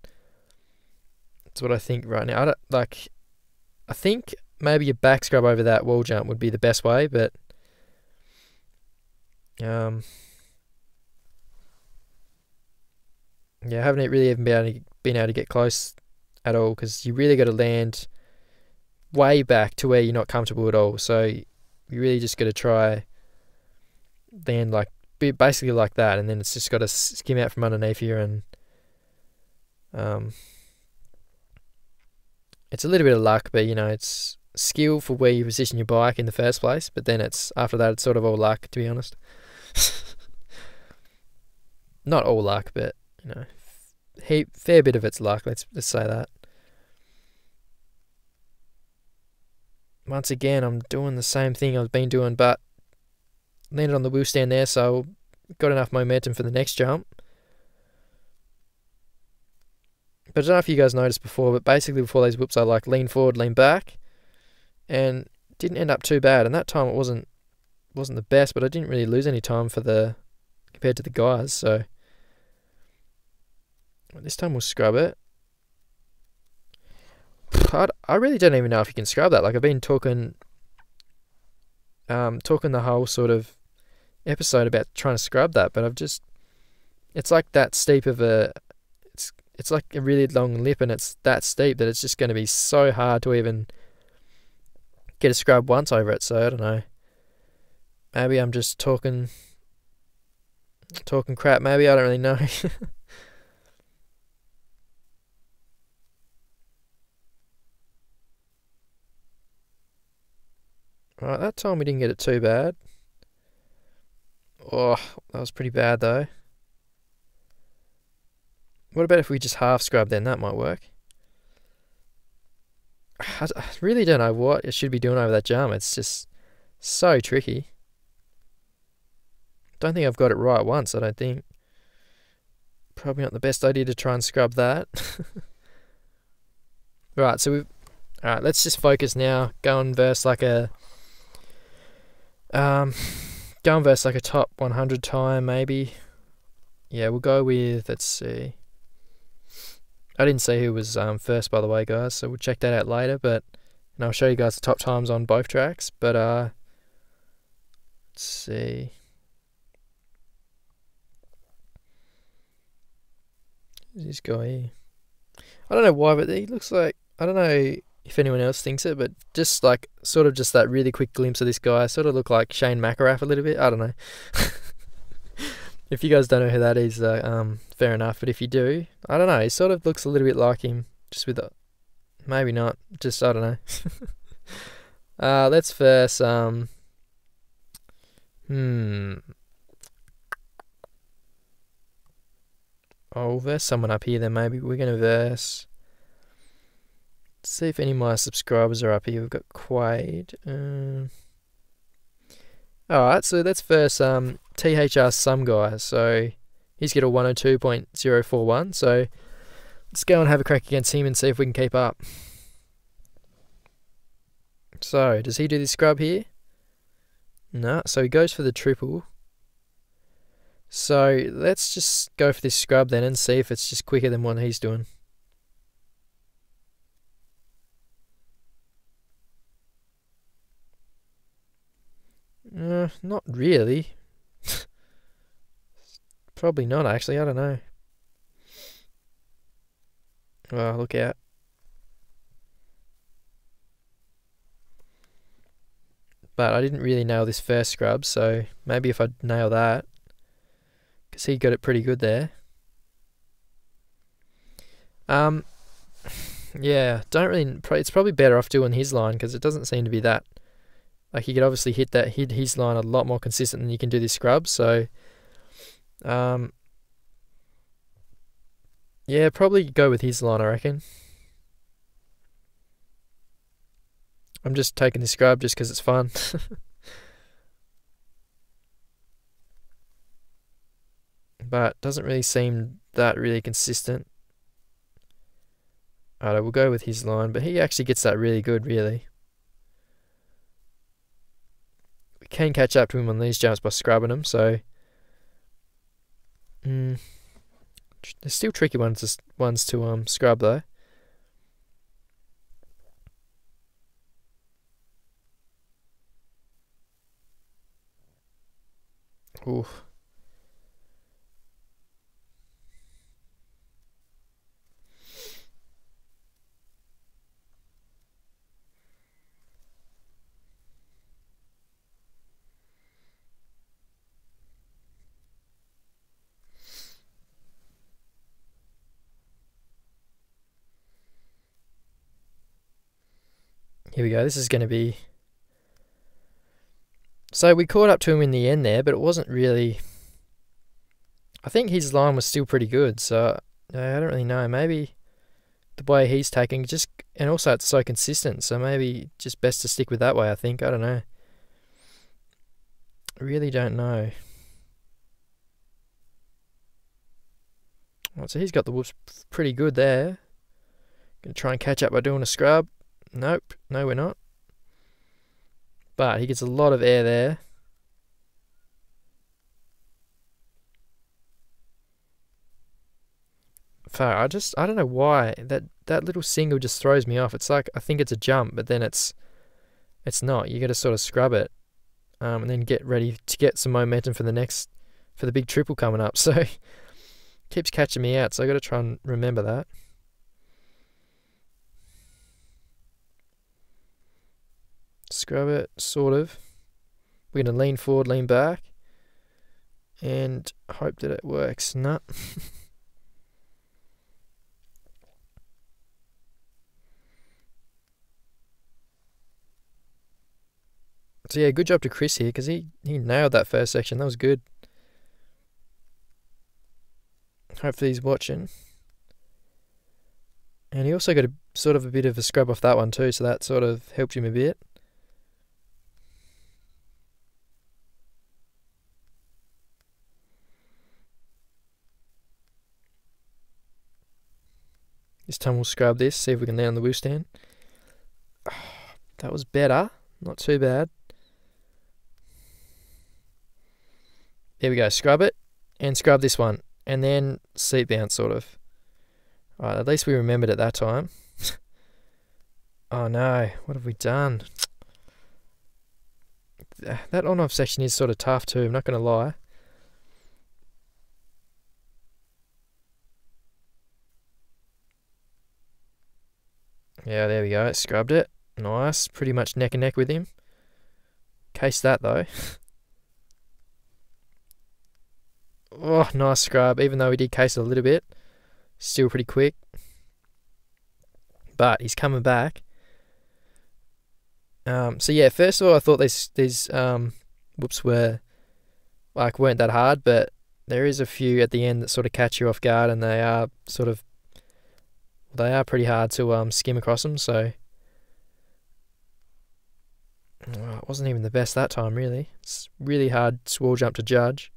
that's what I think right now. I think maybe a back scrub over that wall jump would be the best way, but yeah, I haven't really even been able to get close at all, because you really got to land way back to where you're not comfortable at all. So you really just got to try land basically like that, and then it's just got to skim out from underneath you, and it's a little bit of luck, but it's skill for where you position your bike in the first place. But then after that it's sort of all luck, to be honest. Not all luck, but fair bit of it's luck. Let's say that. Once again, I'm doing the same thing I've been doing, but landed on the wheel stand there, so got enough momentum for the next jump. But I don't know if you guys noticed before, but basically before these whoops I lean forward, lean back, and didn't end up too bad. And that time it wasn't the best, but I didn't really lose any time compared to the guys. So this time we'll scrub it. I really don't even know if you can scrub that. I've been talking the whole sort of episode about trying to scrub that, but it's like that steep of it's like a really long lip, and it's that steep that it's just going to be so hard to even get a scrub once over it. So I don't know. Maybe I'm just talking crap. Maybe, I don't really know. Right, that time we didn't get it too bad. Oh, that was pretty bad though. What about if we just half scrub then? That might work. I really don't know what I should be doing over that jump. It's just so tricky. Don't think I've got it right once, I don't think. Probably not the best idea to try and scrub that. Right, so alright, let's just focus now. Go and verse like a top 100 time, maybe. Yeah, we'll go with, let's see. I didn't see who was first, by the way, guys, so we'll check that out later, and I'll show you guys the top times on both tracks, but let's see. Who's this guy here? I don't know why, but he looks like, I don't know if anyone else thinks it, but just sort of just that really quick glimpse of this guy sort of looked like Shane McElrath a little bit. I don't know. If you guys don't know who that is, fair enough. But if you do, I don't know. He sort of looks a little bit like him, just with maybe not. Just, I don't know. Let's verse. Oh, we'll verse someone up here then. Maybe we're gonna verse. Let's see if any of my subscribers are up here. We've got Quaid. Alright, so let's verse THR some guy. So he's got a 102.041. So let's go and have a crack against him and see if we can keep up. So, does he do this scrub here? No, so he goes for the triple. So let's just go for this scrub then and see if it's just quicker than what he's doing. Not really. Probably not, actually. I don't know. Oh, look out. But I didn't really nail this first scrub, so maybe if I nail that, because he got it pretty good there. Yeah, don't really. It's probably better off doing his line because it doesn't seem to be that. Like you could obviously hit his line a lot more consistent than you can do this scrub. So, yeah, probably go with his line, I reckon. I'm just taking this scrub just because it's fun. But doesn't really seem that really consistent. Alright, we'll go with his line, but he actually gets that really good, really. We can catch up to him on these jumps by scrubbing them, so... There's still tricky ones to scrub, though. Oof. Here we go. This is going to be... So we caught up to him in the end there, but it wasn't really... I think his line was still pretty good, so I don't really know. Maybe the way he's taking just... And also it's so consistent, so maybe just best to stick with that way, I think. I don't know. I really don't know. Right, so he's got the whoops pretty good there. Gonna try and catch up by doing a scrub. Nope, no we're not. But he gets a lot of air there. I don't know why that little single just throws me off. It's like I think it's a jump, but then it's not. You got to sort of scrub it, and then get ready to get some momentum for the big triple coming up. So keeps catching me out. So I got to try and remember that. Scrub it, sort of. We're going to lean forward, lean back, and hope that it works. No. So yeah, good job to Chris here because he nailed that first section. That was good. Hopefully he's watching. And he also got a sort of a bit of a scrub off that one too, so that sort of helped him a bit. This time we'll scrub this, see if we can land on the wheel stand. Oh, that was better. Not too bad. There we go. Scrub it and scrub this one. And then seat bounce, sort of. Alright, at least we remembered at that time. Oh no, what have we done? That on-off section is sort of tough too, I'm not going to lie. Yeah, there we go. Scrubbed it. Nice. Pretty much neck and neck with him. Case that though. Oh, nice scrub. Even though he did case it a little bit. Still pretty quick. But he's coming back. So yeah, first of all, I thought these whoops weren't that hard, but there is a few at the end that sort of catch you off guard, and they are pretty hard to skim across them. So it wasn't even the best that time, really. It's really hard swirl jump to judge.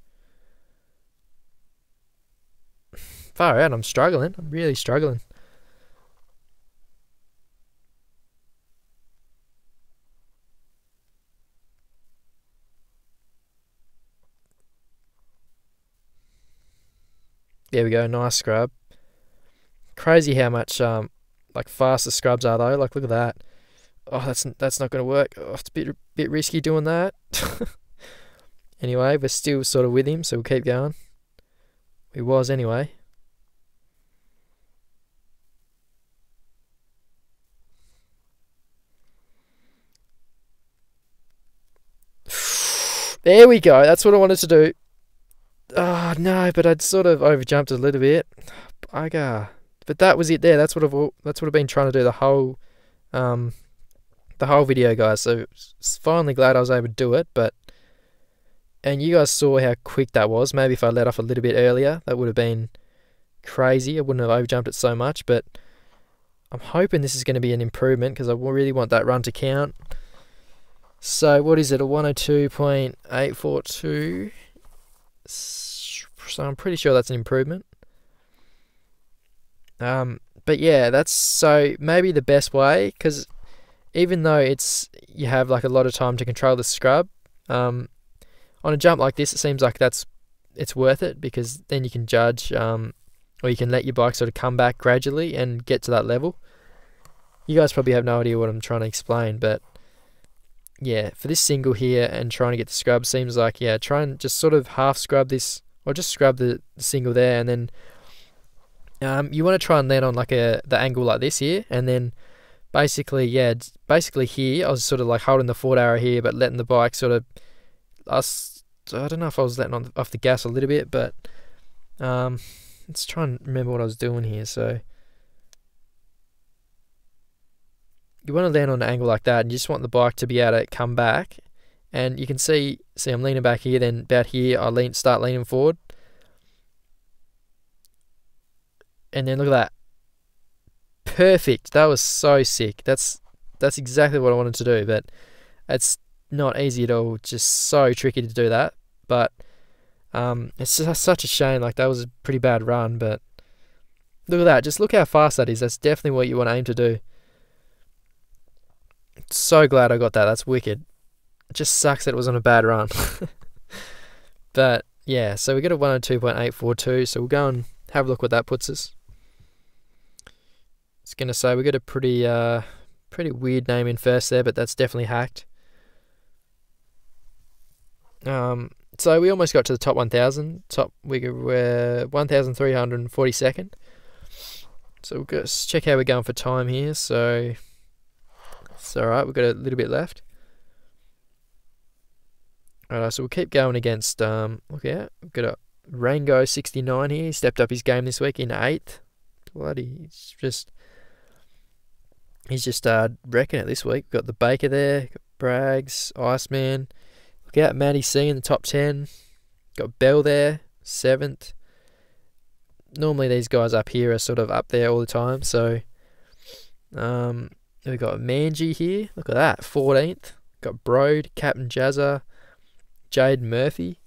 Far out, I'm struggling. I'm really struggling. There we go, nice scrub. Crazy how much like fast the scrubs are though. Like look at that. Oh, that's not gonna work. Oh, it's a bit risky doing that. Anyway, we're still sort of with him, so we'll keep going. We was anyway. There we go. That's what I wanted to do. Oh no, but I'd sort of overjumped a little bit. Bugger. But that was it there. That's what I've been trying to do the whole video, guys. So finally glad I was able to do it. And you guys saw how quick that was. Maybe if I let off a little bit earlier, that would have been crazy. I wouldn't have overjumped it so much. But I'm hoping this is going to be an improvement because I really want that run to count. So what is it? A 102.842. So I'm pretty sure that's an improvement. But yeah, that's so maybe the best way, because even though you have like a lot of time to control the scrub, on a jump like this, it seems like it's worth it, because then you can judge, or you can let your bike sort of come back gradually and get to that level. You guys probably have no idea what I'm trying to explain, but yeah, for this single here and trying to get the scrub, seems like, yeah, try and just sort of half scrub this, or just scrub the single there, and then you want to try and land on like the angle like this here, and then basically here I was sort of like holding the forward arrow here, but letting the bike sort of, I don't know if I was letting off the gas a little bit, but let's try and remember what I was doing here. So you want to land on an angle like that, and you just want the bike to be able to come back, and you can see I'm leaning back here, then about here I start leaning forward, and then look at that, perfect. That was so sick. That's exactly what I wanted to do, but it's not easy at all. Just so tricky to do that, but it's just such a shame. Like, that was a pretty bad run, but look at that. Just look how fast that is. That's definitely what you want to aim to do. So glad I got that. That's wicked. It just sucks that it was on a bad run. But yeah, so we got a 102.842, so we'll go and have a look what that puts us. It's gonna say we got a pretty weird name in first there, but that's definitely hacked. So we almost got to the top 1,000. We're 1,342nd. So we'll go check how we're going for time here. So it's alright, we've got a little bit left. Alright, so we'll keep going against, look out, we've got a Rango 69 here. He stepped up his game this week in 8th. Bloody, he's just wrecking it this week. We've got the Baker there, got Braggs, Iceman. Look out, Matty C in the top 10. Got Bell there, 7th. Normally these guys up here are sort of up there all the time. So we've got Manji here. Look at that, 14th. Got Broad, Captain Jazza, Jade Murphy.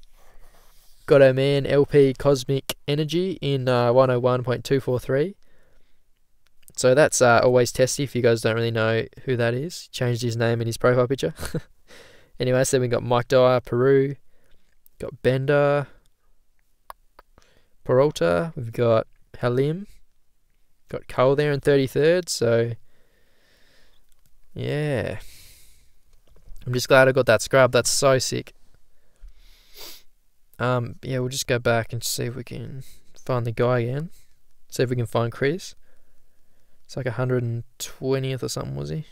Got our man LP Cosmic Energy in 101.243. So that's always testy if you guys don't really know who that is. He changed his name in his profile picture. Anyway, so we got Mike Dyer, Peru. Got Bender. Peralta. We've got Halim. Got Cole there in 33rd. So, yeah. I'm just glad I got that scrub. That's so sick. Yeah, we'll just go back and see if we can find the guy again. See if we can find Chris. It's like 120th or something, was he?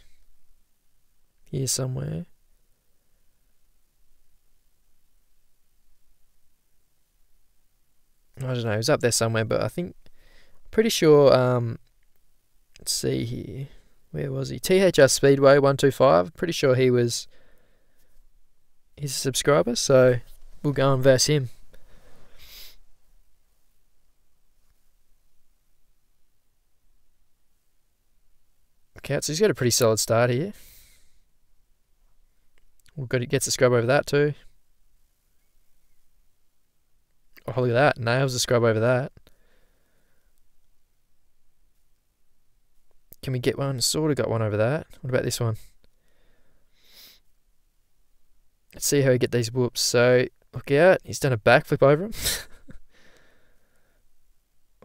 Here somewhere. I don't know, he was up there somewhere, but I think, pretty sure, let's see here. Where was he? THR Speedway 125. Pretty sure he's a subscriber, so we'll go and verse him. Okay, so he's got a pretty solid start here. He gets a scrub over that too. Oh, look at that. Nails a scrub over that. Can we get one? Sort of got one over that. What about this one? Let's see how we get these whoops. So, look out. He's done a backflip over him.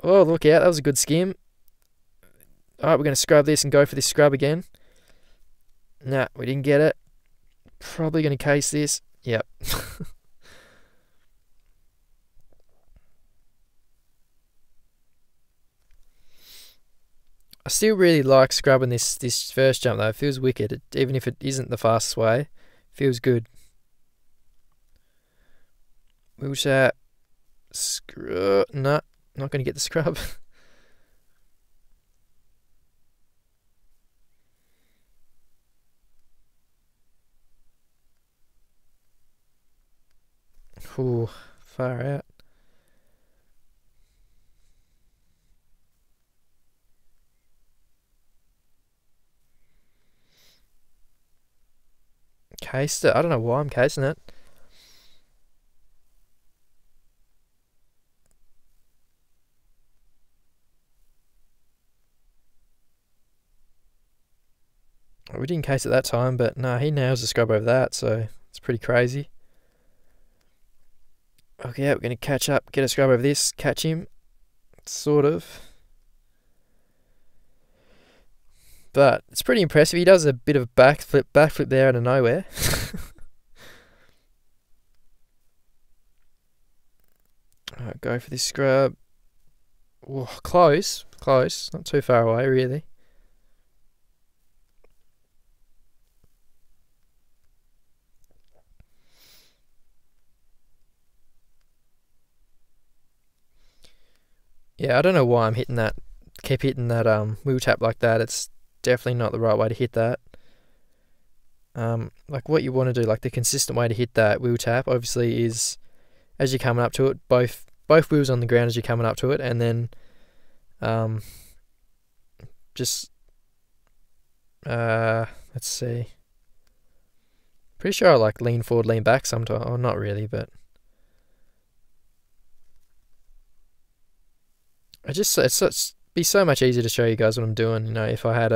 Oh, look out. That was a good skim. Alright, we're going to scrub this and go for this scrub again. Nah, we didn't get it. Probably going to case this. Yep. I still really like scrubbing this first jump though. It feels wicked, even if it isn't the fastest way. Feels good. Wheel tap. Scrub. Nah, not going to get the scrub. Ooh, far out. Cased it. I don't know why I'm casing it. We didn't case it that time, but no, he nails the scrub over that, so it's pretty crazy. Okay, yeah, we're going to catch up, get a scrub over this, catch him, sort of. But it's pretty impressive. He does a bit of backflip there out of nowhere. Alright, go for this scrub. Whoa, close, not too far away, really. Yeah, I don't know why I'm keep hitting that wheel tap like that. It's definitely not the right way to hit that. Like what you want to do, like the consistent way to hit that wheel tap, obviously, is as you're coming up to it, both wheels on the ground as you're coming up to it, and then just let's see. Pretty sure I like lean forward, lean back sometimes. Oh, not really, but it's be so much easier to show you guys what I'm doing. You know, if I had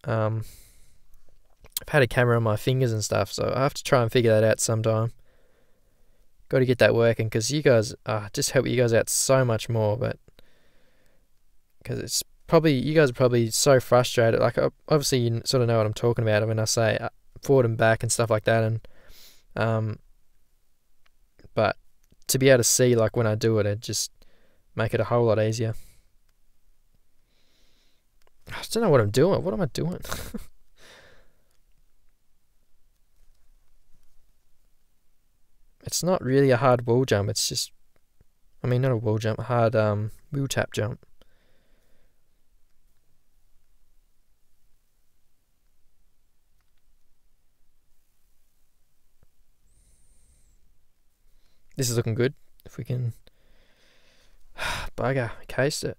I've had a camera on my fingers and stuff, so I have to try and figure that out sometime. Got to get that working, because you guys just help you guys out so much more. But because it's probably, you guys are probably so frustrated. Like obviously you sort of know what I'm talking about when I say forward and back and stuff like that. And but to be able to see, like when I do it, it just make it a whole lot easier. I just don't know what I'm doing. What am I doing? It's not really a hard wall jump. It's just, I mean, not a wall jump, a hard wheel tap jump. This is looking good. If we can, bugger, cased it.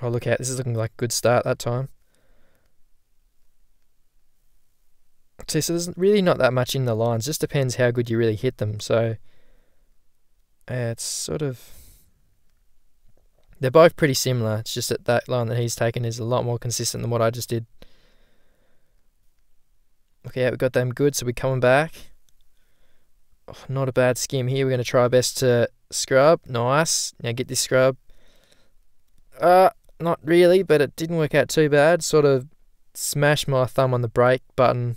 Oh, look out. This is looking like a good start that time. See, so there's really not that much in the lines. Just depends how good you really hit them. So, it's sort of, they're both pretty similar. It's just that line that he's taken is a lot more consistent than what I just did. Okay, we got them good, so we're coming back. Oh, not a bad skim here. We're going to try our best to scrub. Nice. Now get this scrub. Not really, but it didn't work out too bad. Sort of smashed my thumb on the brake button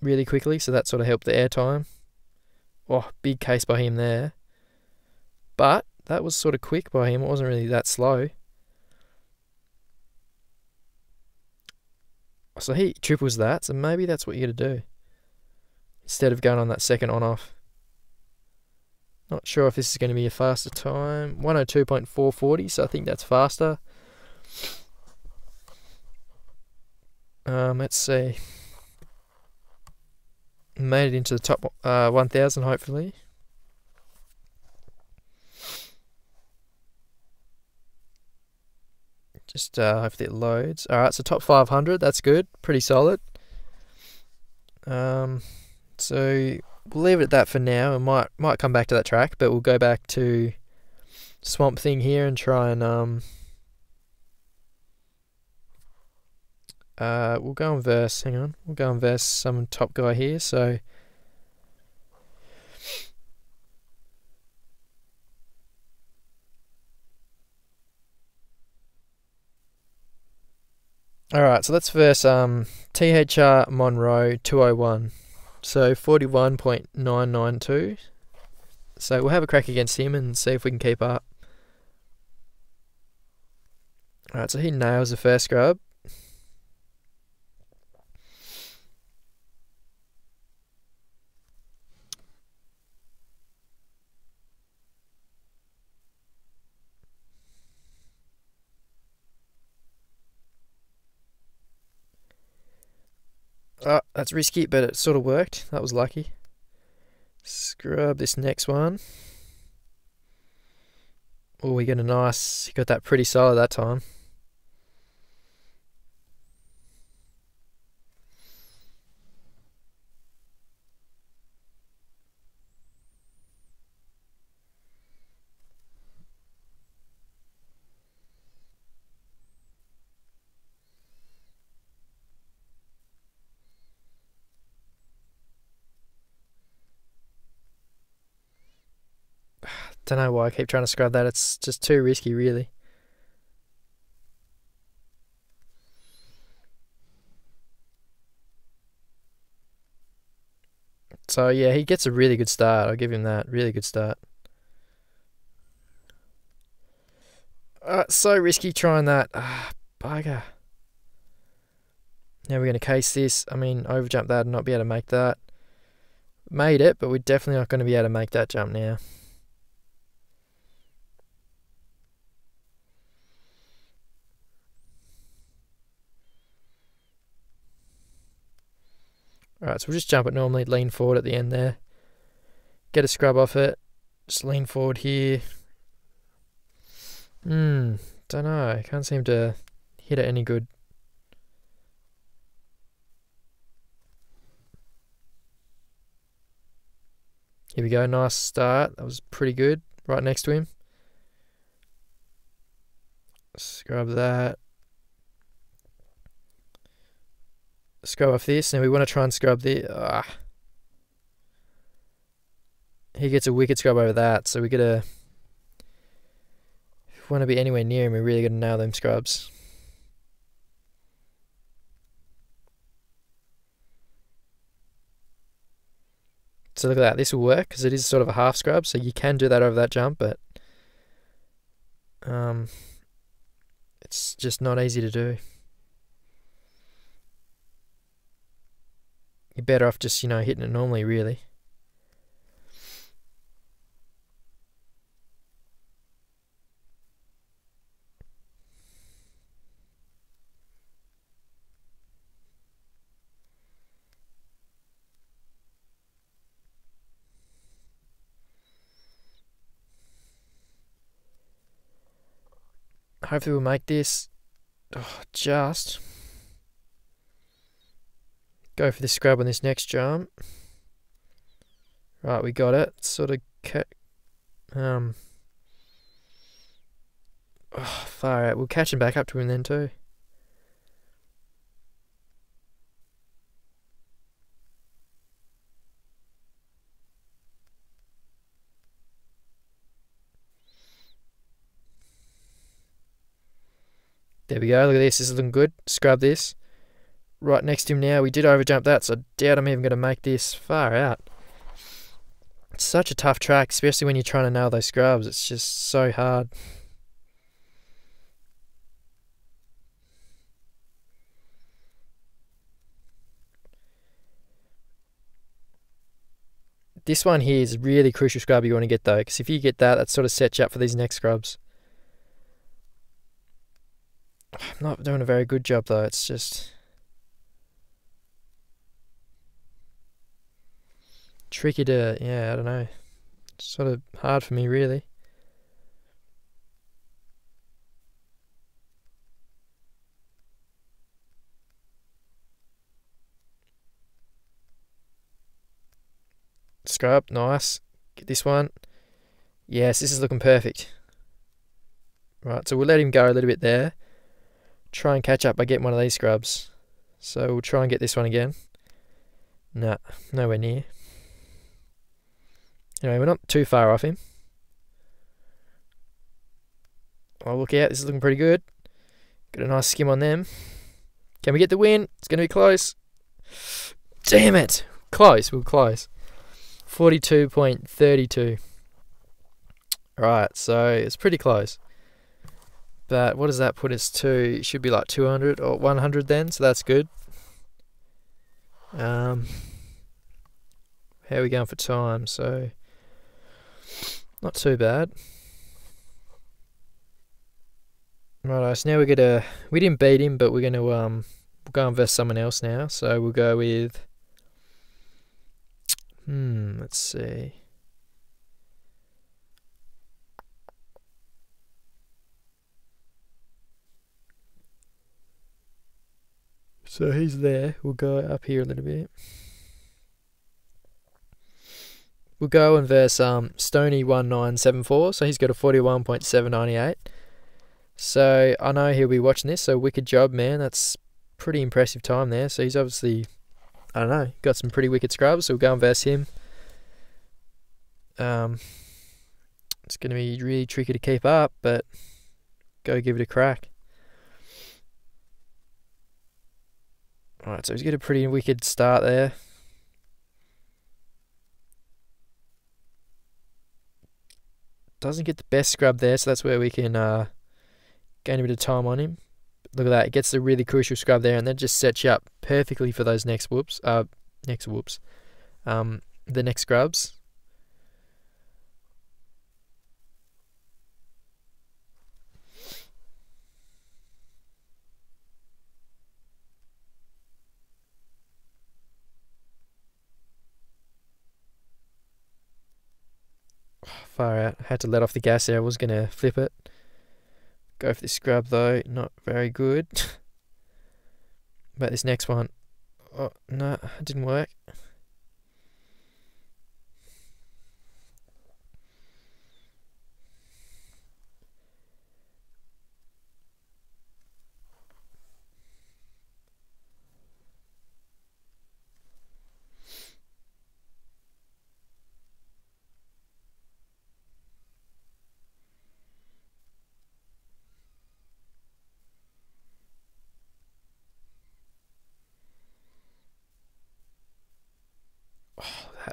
really quickly, so that sort of helped the air time. Oh, big case by him there. But that was sort of quick by him. It wasn't really that slow. So he triples that, so maybe that's what you got to do. Instead of going on that second on-off. Not sure if this is going to be a faster time. 102.440, so I think that's faster. Let's see. Made it into the top 1,000, hopefully. Just hopefully it loads. Alright, so top 500, that's good. Pretty solid. So we'll leave it at that for now. We might come back to that track, but we'll go back to Swamp Thing here and try and We'll go and verse. Hang on. We'll go and verse some top guy here. So, all right. So let's verse THR Monroe 201. So 41.992. So we'll have a crack against him and see if we can keep up. All right. So he nails the first scrub. Oh, that's risky, but it sort of worked. That was lucky. Scrub this next one. Oh, we got a nice... Got that pretty solid that time. Don't know why I keep trying to scrub that. It's just too risky, really. So yeah, he gets a really good start. I'll give him that. Really good start. So risky trying that. Bugger. Now we're going to case this. I mean, overjump that and not be able to make that. Made it, but we're definitely not going to be able to make that jump now. Alright, so we'll just jump it normally, lean forward at the end there. Get a scrub off it. Just lean forward here. Don't know. Can't seem to hit it any good. Here we go, nice start. That was pretty good. Right next to him. Scrub that. Scrub off this. Now we want to try and scrub the... He gets a wicked scrub over that, so we gotta... If we want to be anywhere near him, we really gotta nail them scrubs. So look at that, this will work, because it is sort of a half scrub, so you can do that over that jump, but... it's just not easy to do. You're better off just, hitting it normally, really. Hopefully we'll make this. Just go for the scrub on this next jump. Right, we got it. Sort of far out. We'll catch him back up to him then too. There we go, look at this, this is looking good. Scrub this. Right next to him now, we did overjump that, so I doubt I'm even going to make this. Far out. It's such a tough track, especially when you're trying to nail those scrubs. It's just so hard. This one here is a really crucial scrub you want to get though, because if you get that, that sort of sets you up for these next scrubs. I'm not doing a very good job though, it's just tricky to, I don't know. It's sort of hard for me really. Scrub, nice. Get this one. Yes, this is looking perfect. Right, so we'll let him go a little bit there. Try and catch up by getting one of these scrubs. So we'll try and get this one again. Nah, nowhere near. Anyway, we're not too far off him. Oh, look out, this is looking pretty good. Got a nice skim on them. Can we get the win? It's going to be close. Damn it! Close, we're close. 42.32. Right, so it's pretty close. But what does that put us to? It should be like 200 or 100 then, so that's good. How are we going for time? So, not too bad. Right, so now we didn't beat him, but we're gonna we'll go and verse someone else now. So we'll go with let's see. So he's there. We'll go up here a little bit. We'll go and verse Stony1974. So he's got a 41.798. So I know he'll be watching this. So wicked job, man. That's pretty impressive time there. So he's obviously, I don't know, got some pretty wicked scrubs. So we'll go and verse him. It's going to be really tricky to keep up, but go give it a crack. Alright, so he's got a pretty wicked start there. Doesn't get the best scrub there, so that's where we can gain a bit of time on him. Look at that, it gets the really crucial scrub there, and that just sets you up perfectly for those next whoops. The next scrubs. Far out. Had to let off the gas there. I was going to flip it. Go for this scrub though. Not very good. But this next one. Oh, no, it didn't work.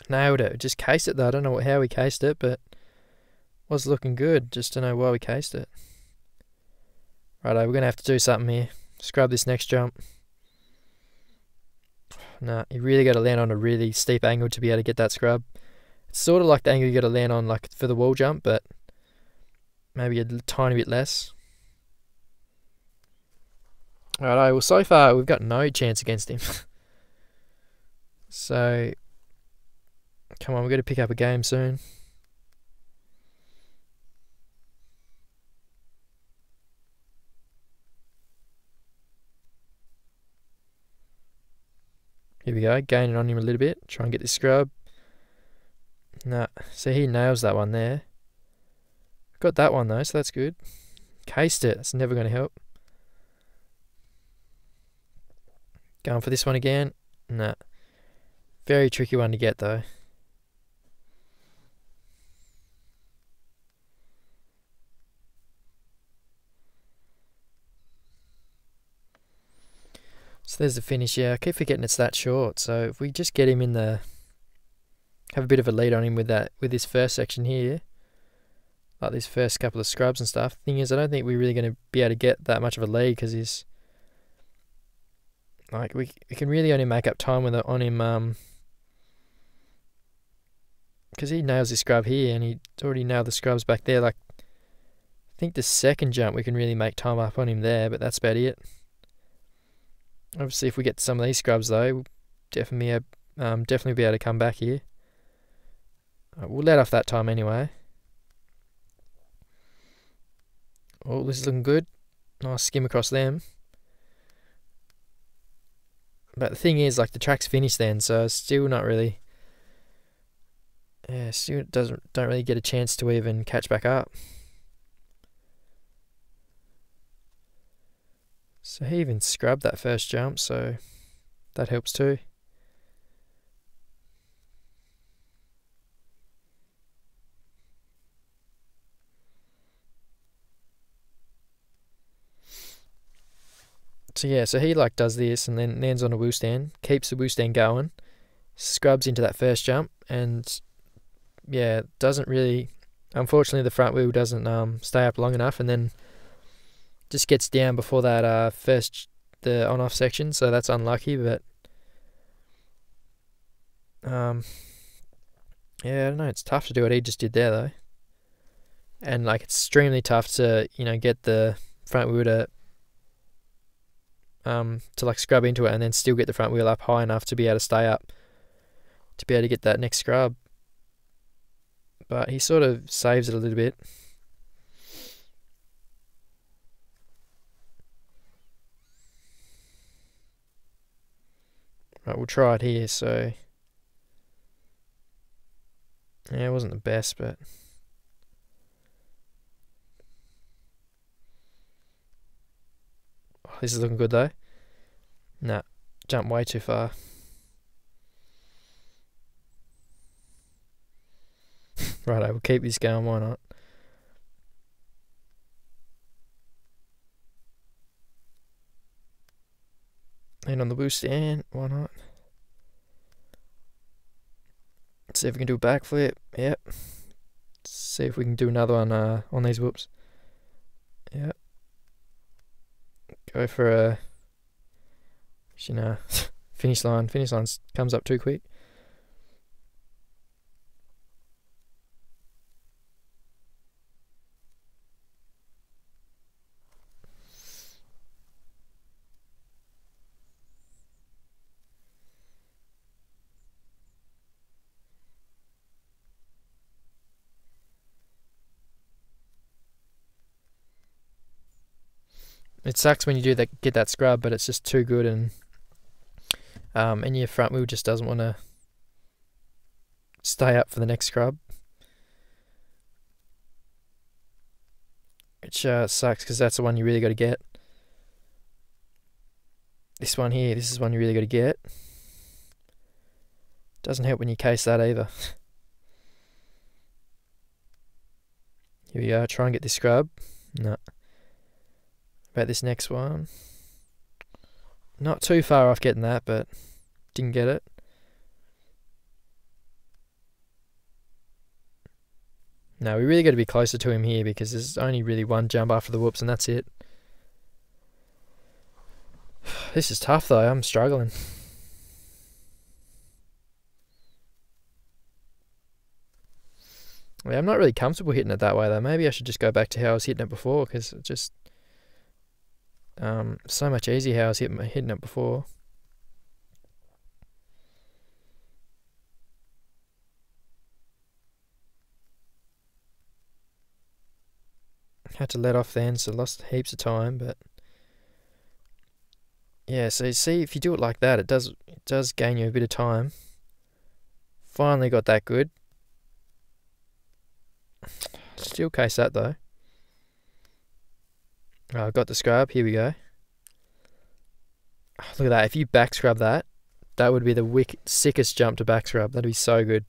Nailed it. Just cased it though. I don't know how we cased it, but it was looking good. Just don't know why we cased it. Righto, we're going to have to do something here. Scrub this next jump. Nah, you really got to land on a really steep angle to be able to get that scrub. It's sort of like the angle you got to land on like for the wall jump, but maybe a tiny bit less. Righto, well so far we've got no chance against him. So come on, we've got to pick up a game soon. Here we go, gaining on him a little bit. Try and get this scrub. Nah, so he nails that one there. Got that one though, so that's good. Cased it, that's never going to help. Going for this one again. Nah. Very tricky one to get though. So there's the finish. Yeah, I keep forgetting it's that short. So if we just get him in the, have a bit of a lead on him with this first section here, like this first couple of scrubs and stuff. Thing is, I don't think we're really going to be able to get that much of a lead because he's like we can really only make up time with it on him. Because he nails this scrub here and he already nailed the scrubs back there. Like I think the second jump we can really make time up on him there, but that's about it. Obviously, if we get some of these scrubs though, we'll definitely be able to come back here. We'll let off that time anyway. Oh, this is looking good. Nice skim across them. But the thing is, like the track's finished then, so still not really. Yeah, still don't really get a chance to even catch back up. So he even scrubbed that first jump, so That helps too. So yeah, so he like does this and then lands on a wheel stand, keeps the wheel stand going, scrubs into that first jump, and yeah, doesn't really. Unfortunately, the front wheel doesn't stay up long enough, and then just gets down before that the on-off section. So that's unlucky, but yeah, I don't know. It's tough to do what he just did there though, and like it's extremely tough to get the front wheel to like scrub into it and then still get the front wheel up high enough to be able to stay up to be able to get that next scrub. But he sort of saves it a little bit. Right, we'll try it here. So yeah, it wasn't the best, but oh, this is looking good though. Nah, jumped way too far. Righto, we'll keep this going, why not? And on the wheel stand, why not? Let's see if we can do a backflip. Yep. Let's see if we can do another one on these whoops. Yep. Go for a, finish line. Finish line comes up too quick. It sucks when you do that, get that scrub, but it's just too good, and your front wheel just doesn't want to stay up for the next scrub, which sucks because that's the one you really got to get. This one here, this is one you really got to get. Doesn't help when you case that either. Here we go. Try and get this scrub. No. About this next one. Not too far off getting that, but didn't get it. No, we really got to be closer to him here because there's only really one jump after the whoops and that's it. This is tough though, I'm struggling. Yeah, I'm not really comfortable hitting it that way though. Maybe I should just go back to how I was hitting it before because it just so much easier how I was hitting it before. Had to let off then, so lost heaps of time, but yeah, so you see if you do it like that, it does gain you a bit of time. Finally got that good. Still case that though. Oh, I've got the scrub, here we go. Oh, look at that, if you back scrub that, that would be the sickest jump to back scrub. That'd be so good.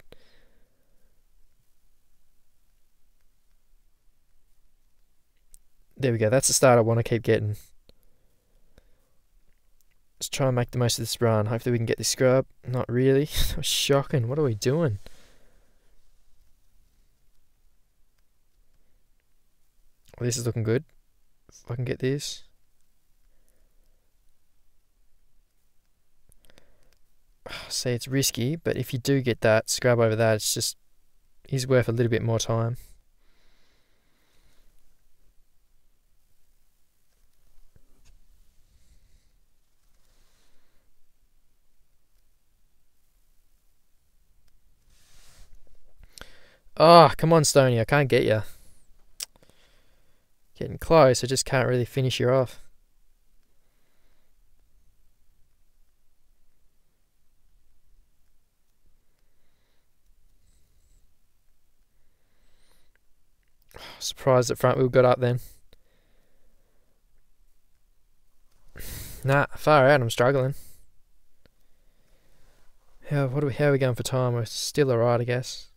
There we go, that's the start I want to keep getting. Let's try and make the most of this run. Hopefully we can get this scrub. Not really. That was shocking. What are we doing? Well, this is looking good. If I can get this. See, it's risky, but if you do get that scrub over that, it's just is worth a little bit more time. Oh, come on, Stoney, I can't get you. Getting close, I just can't really finish you off. Surprised that front wheel got up then. Nah, far out, I'm struggling. How are we going for time? We're still alright, I guess.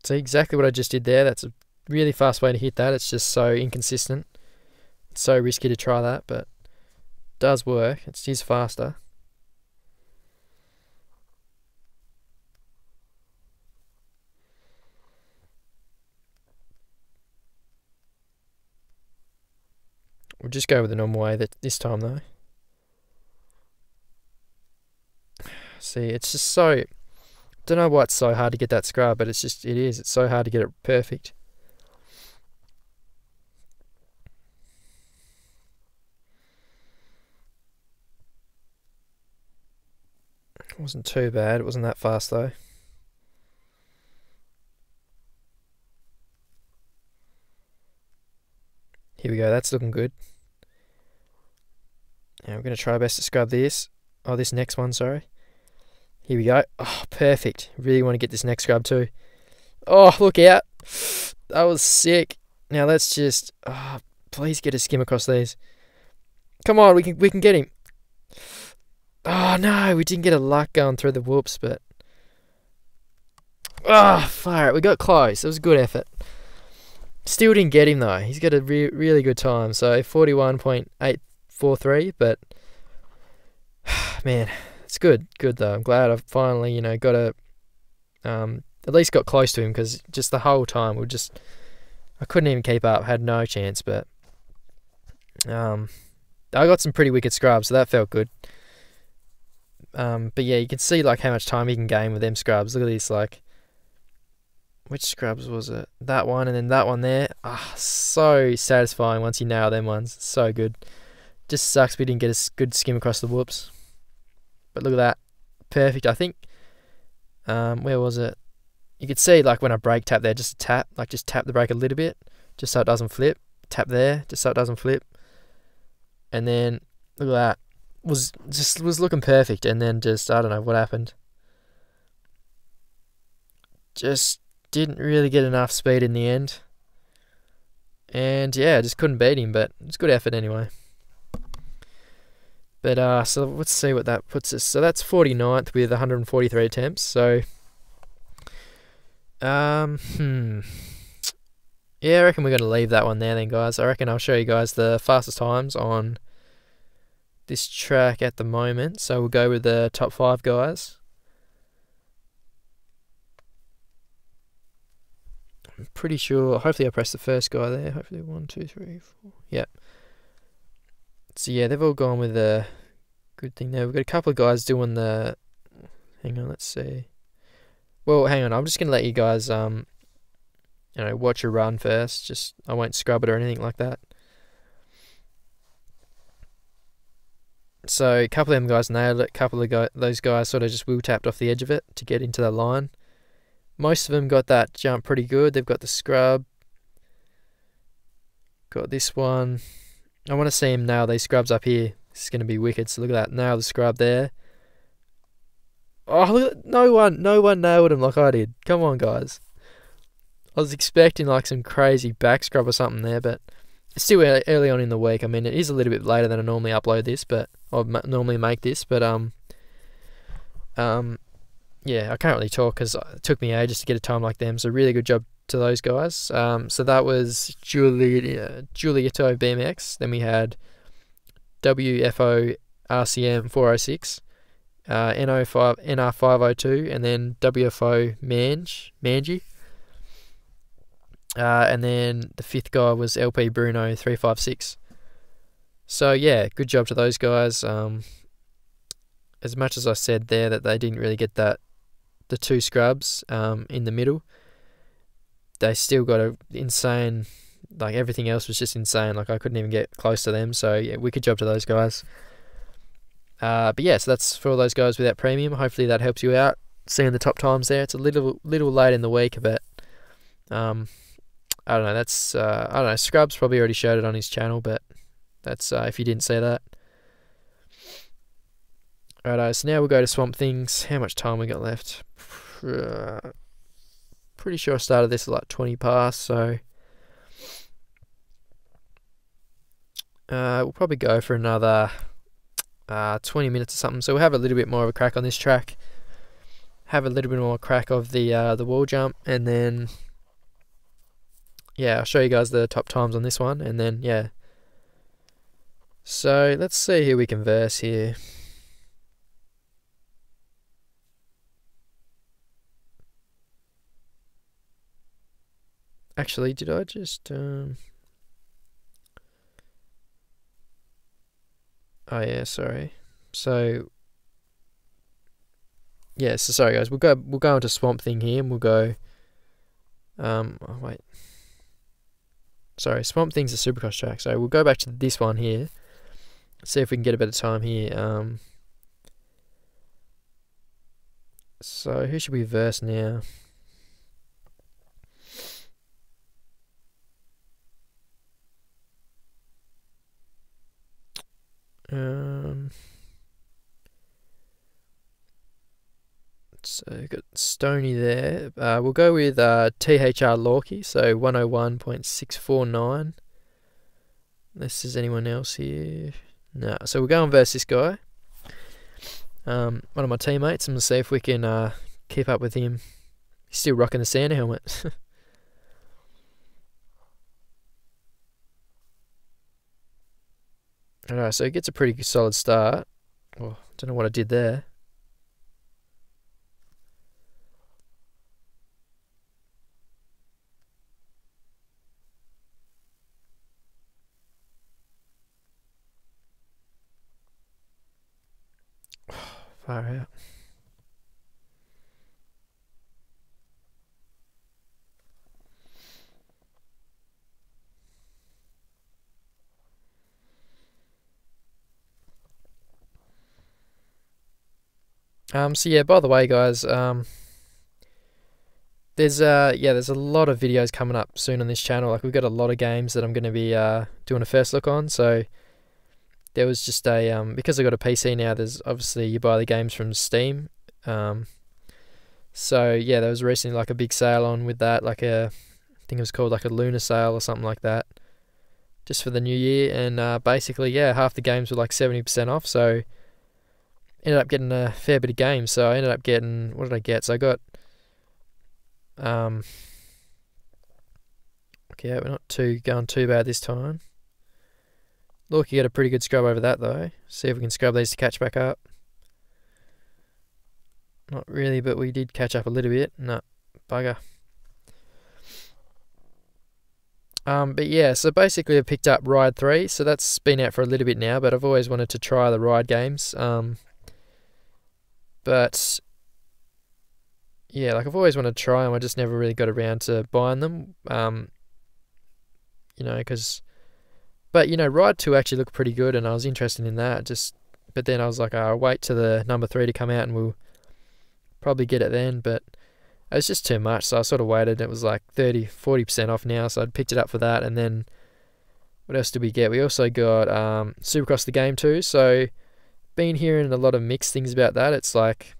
See exactly what I just did there. That's a really fast way to hit that. It's just so inconsistent. It's so risky to try that, but it does work. It is faster. We'll just go with the normal way this time though. See, it's just so... Don't know why it's so hard to get that scrub, but it is. It's so hard to get it perfect. It wasn't too bad. It wasn't that fast though. Here we go. That's looking good. Now we're going to try our best to scrub this. Oh, this next one, sorry. Here we go. Oh, perfect. Really want to get this next scrub too. Oh, look out. That was sick. Now let's just... Oh, please get a skim across these. Come on, we can get him. Oh, no, we didn't get a luck going through the whoops, but... Oh, fire it. We got close. It was a good effort. Still didn't get him, though. He's got a really good time. So, 41.843, but... Man... It's good, though. I'm glad I've finally, got at least got close to him, because just the whole time I couldn't even keep up, had no chance. But I got some pretty wicked scrubs, so that felt good. But yeah, you can see like how much time you can gain with them scrubs. Look at this, like, which scrubs was it? That one and then that one there. Ah, so satisfying once you nail them ones. So good. Just sucks we didn't get a good skim across the whoops. But look at that. Perfect. I think, where was it? You could see, like, when I brake tap there, just a tap. Like, just tap the brake a little bit, just so it doesn't flip. Tap there, just so it doesn't flip. And then, look at that. Was looking perfect. And then just, I don't know what happened. Just didn't really get enough speed in the end. And, yeah, just couldn't beat him. But it's good effort anyway. But, so let's see what that puts us. So that's 49th with 143 attempts. So, yeah, I reckon we're going to leave that one there then, guys. I reckon I'll show you guys the fastest times on this track at the moment. So we'll go with the top 5 guys. I'm pretty sure, hopefully I pressed the first guy there. Hopefully 1, 2, 3, 4. Yep. So yeah, they've all gone with a good thing there. We've got a couple of guys doing the... Hang on, let's see. Well, hang on. I'm just going to let you guys, watch a run first. I won't scrub it or anything like that. So a couple of them guys nailed it. A couple of those guys sort of just wheel tapped off the edge of it to get into the line. Most of them got that jump pretty good. They've got the scrub. Got this one. I want to see him nail these scrubs up here. This is going to be wicked. So look at that. Nail the scrub there. Oh, look at, no one nailed him like I did. Come on, guys. I was expecting like some crazy back scrub or something there, but it's still early on in the week. I mean, it is a little bit later than I normally upload this, but I normally make this. But yeah, I can't really talk because it took me ages to get a time like them. So really good job to those guys. So that was Giulietto BMX. Then we had WFO RCM 406, NR 502, and then WFO Manji. And then the 5th guy was LP Bruno 356. So yeah, good job to those guys. As much as I said there that they didn't really get the 2 scrubs in the middle, they still got a insane, like everything else was just insane. Like I couldn't even get close to them. So yeah, wicked job to those guys. But yeah, so that's for all those guys with that premium. Hopefully that helps you out. Seeing the top times there. It's a little late in the week, but I don't know. That's I don't know. Scrubs probably already showed it on his channel, but that's if you didn't see that. Alright, so now we'll go to Swamp Things. How much time we got left? Pretty sure I started this at like 20 past, so we'll probably go for another 20 minutes or something. So we'll have a little bit more of a crack on this track. Have a little bit more crack of the wall jump, and then yeah, I'll show you guys the top times on this one, and then yeah. So let's see who we can verse here. Actually, did I just oh yeah, sorry. So yeah, so sorry guys, we'll go into Swamp Thing here, and we'll go oh wait. Sorry, Swamp Thing's a Supercross track, so we'll go back to this one here. See if we can get a better time here. So who should we verse now? So we've got Stony there. We'll go with THR Lorky, so 101.649. Unless there's anyone else here. No, so we'll go and verse this guy. One of my teammates. I'm going to see if we can keep up with him. He's still rocking the Santa helmet. Alright, so he gets a pretty solid start. Oh, don't know what I did there. Far out. So yeah, by the way guys, there's a lot of videos coming up soon on this channel. Like, we've got a lot of games that I'm going to be doing a first look on. So there was just a because I got a PC now, there's obviously you buy the games from Steam. So yeah, there was recently like a big sale on with that, like I think it was called like a lunar sale or something like that, just for the new year. And basically, yeah, half the games were like 70% off. So ended up getting a fair bit of games. So I ended up getting, what did I get? So I got okay, we're not going too bad this time. Look, you got a pretty good scrub over that though. See if we can scrub these to catch back up. Not really, but we did catch up a little bit. No, bugger. But yeah, so basically I picked up Ride 3. So that's been out for a little bit now, but I've always wanted to try the Ride games. But yeah, like I've always wanted to try them. I just never really got around to buying them. You know, but you know, Ride 2 actually looked pretty good, and I was interested in that. But then I was like, I'll wait till the number 3 to come out, and we'll probably get it then. But it was just too much, so I sort of waited. It was like 30-40% off now, so I'd picked it up for that. And then what else did we get? We also got Supercross the game too. So been hearing a lot of mixed things about that. It's like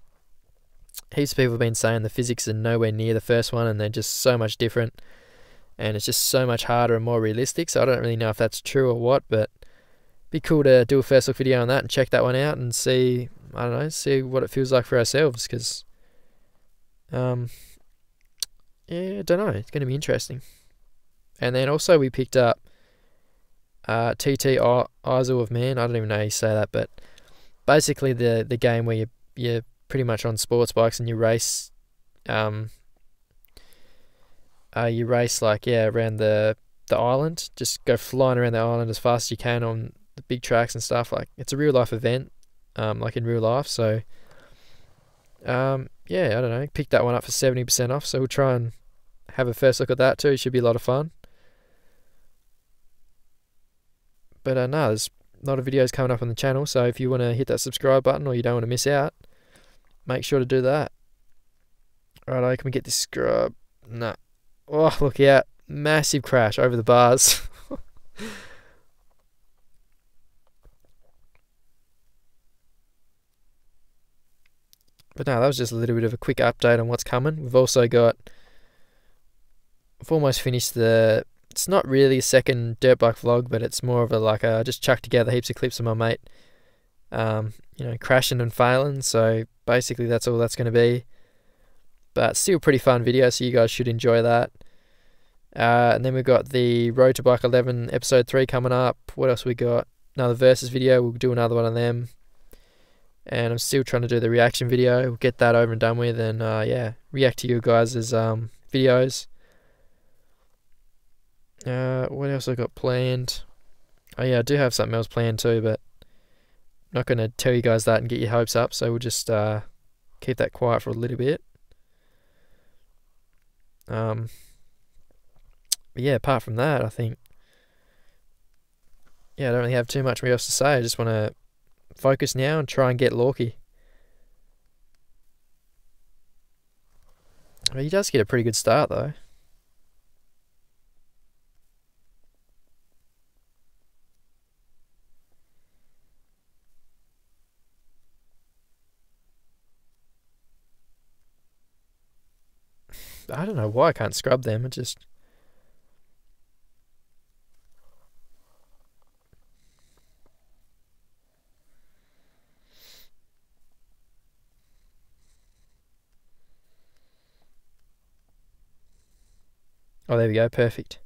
heaps of people have been saying the physics are nowhere near the first one, and they're just so much different, and it's just so much harder and more realistic. So I don't really know if that's true or what, but it'd be cool to do a first look video on that and check that one out and see, I don't know, see what it feels like for ourselves, because yeah, I don't know, it's going to be interesting. And then also we picked up TT Isle of Man. I don't even know how you say that, but basically the game where you're pretty much on sports bikes and you race like, yeah, around the island. Just go flying around the island as fast as you can on the big tracks and stuff. Like, it's a real life event, like in real life. So yeah, I don't know, picked that one up for 70% off, so we'll try and have a first look at that too. It should be a lot of fun. But no, there's a lot of videos coming up on the channel, so if you want to hit that subscribe button or you don't want to miss out, make sure to do that. Alright, can we get this scrub? Nah. Oh, look out. Massive crash over the bars. But no, that was just a little bit of a quick update on what's coming. We've also got... I've almost finished the... It's not really a second dirt bike vlog, but it's more of a I just chucked together heaps of clips of my mate, crashing and failing. So basically that's all that's going to be. But still a pretty fun video, so you guys should enjoy that. And then we've got the Road to Bike 11 episode 3 coming up. What else we got? Another versus video. We'll do another one of them. And I'm still trying to do the reaction video. We'll get that over and done with, and react to you guys' videos. What else I got planned? Oh yeah, I do have something else planned too, but I'm not going to tell you guys that and get your hopes up, so we'll just keep that quiet for a little bit. But yeah, apart from that, I think, I don't really have too much else to say. I just want to focus now and try and get Lorky. He does get a pretty good start though. I don't know why I can't scrub them. It just... Oh, there we go. Perfect.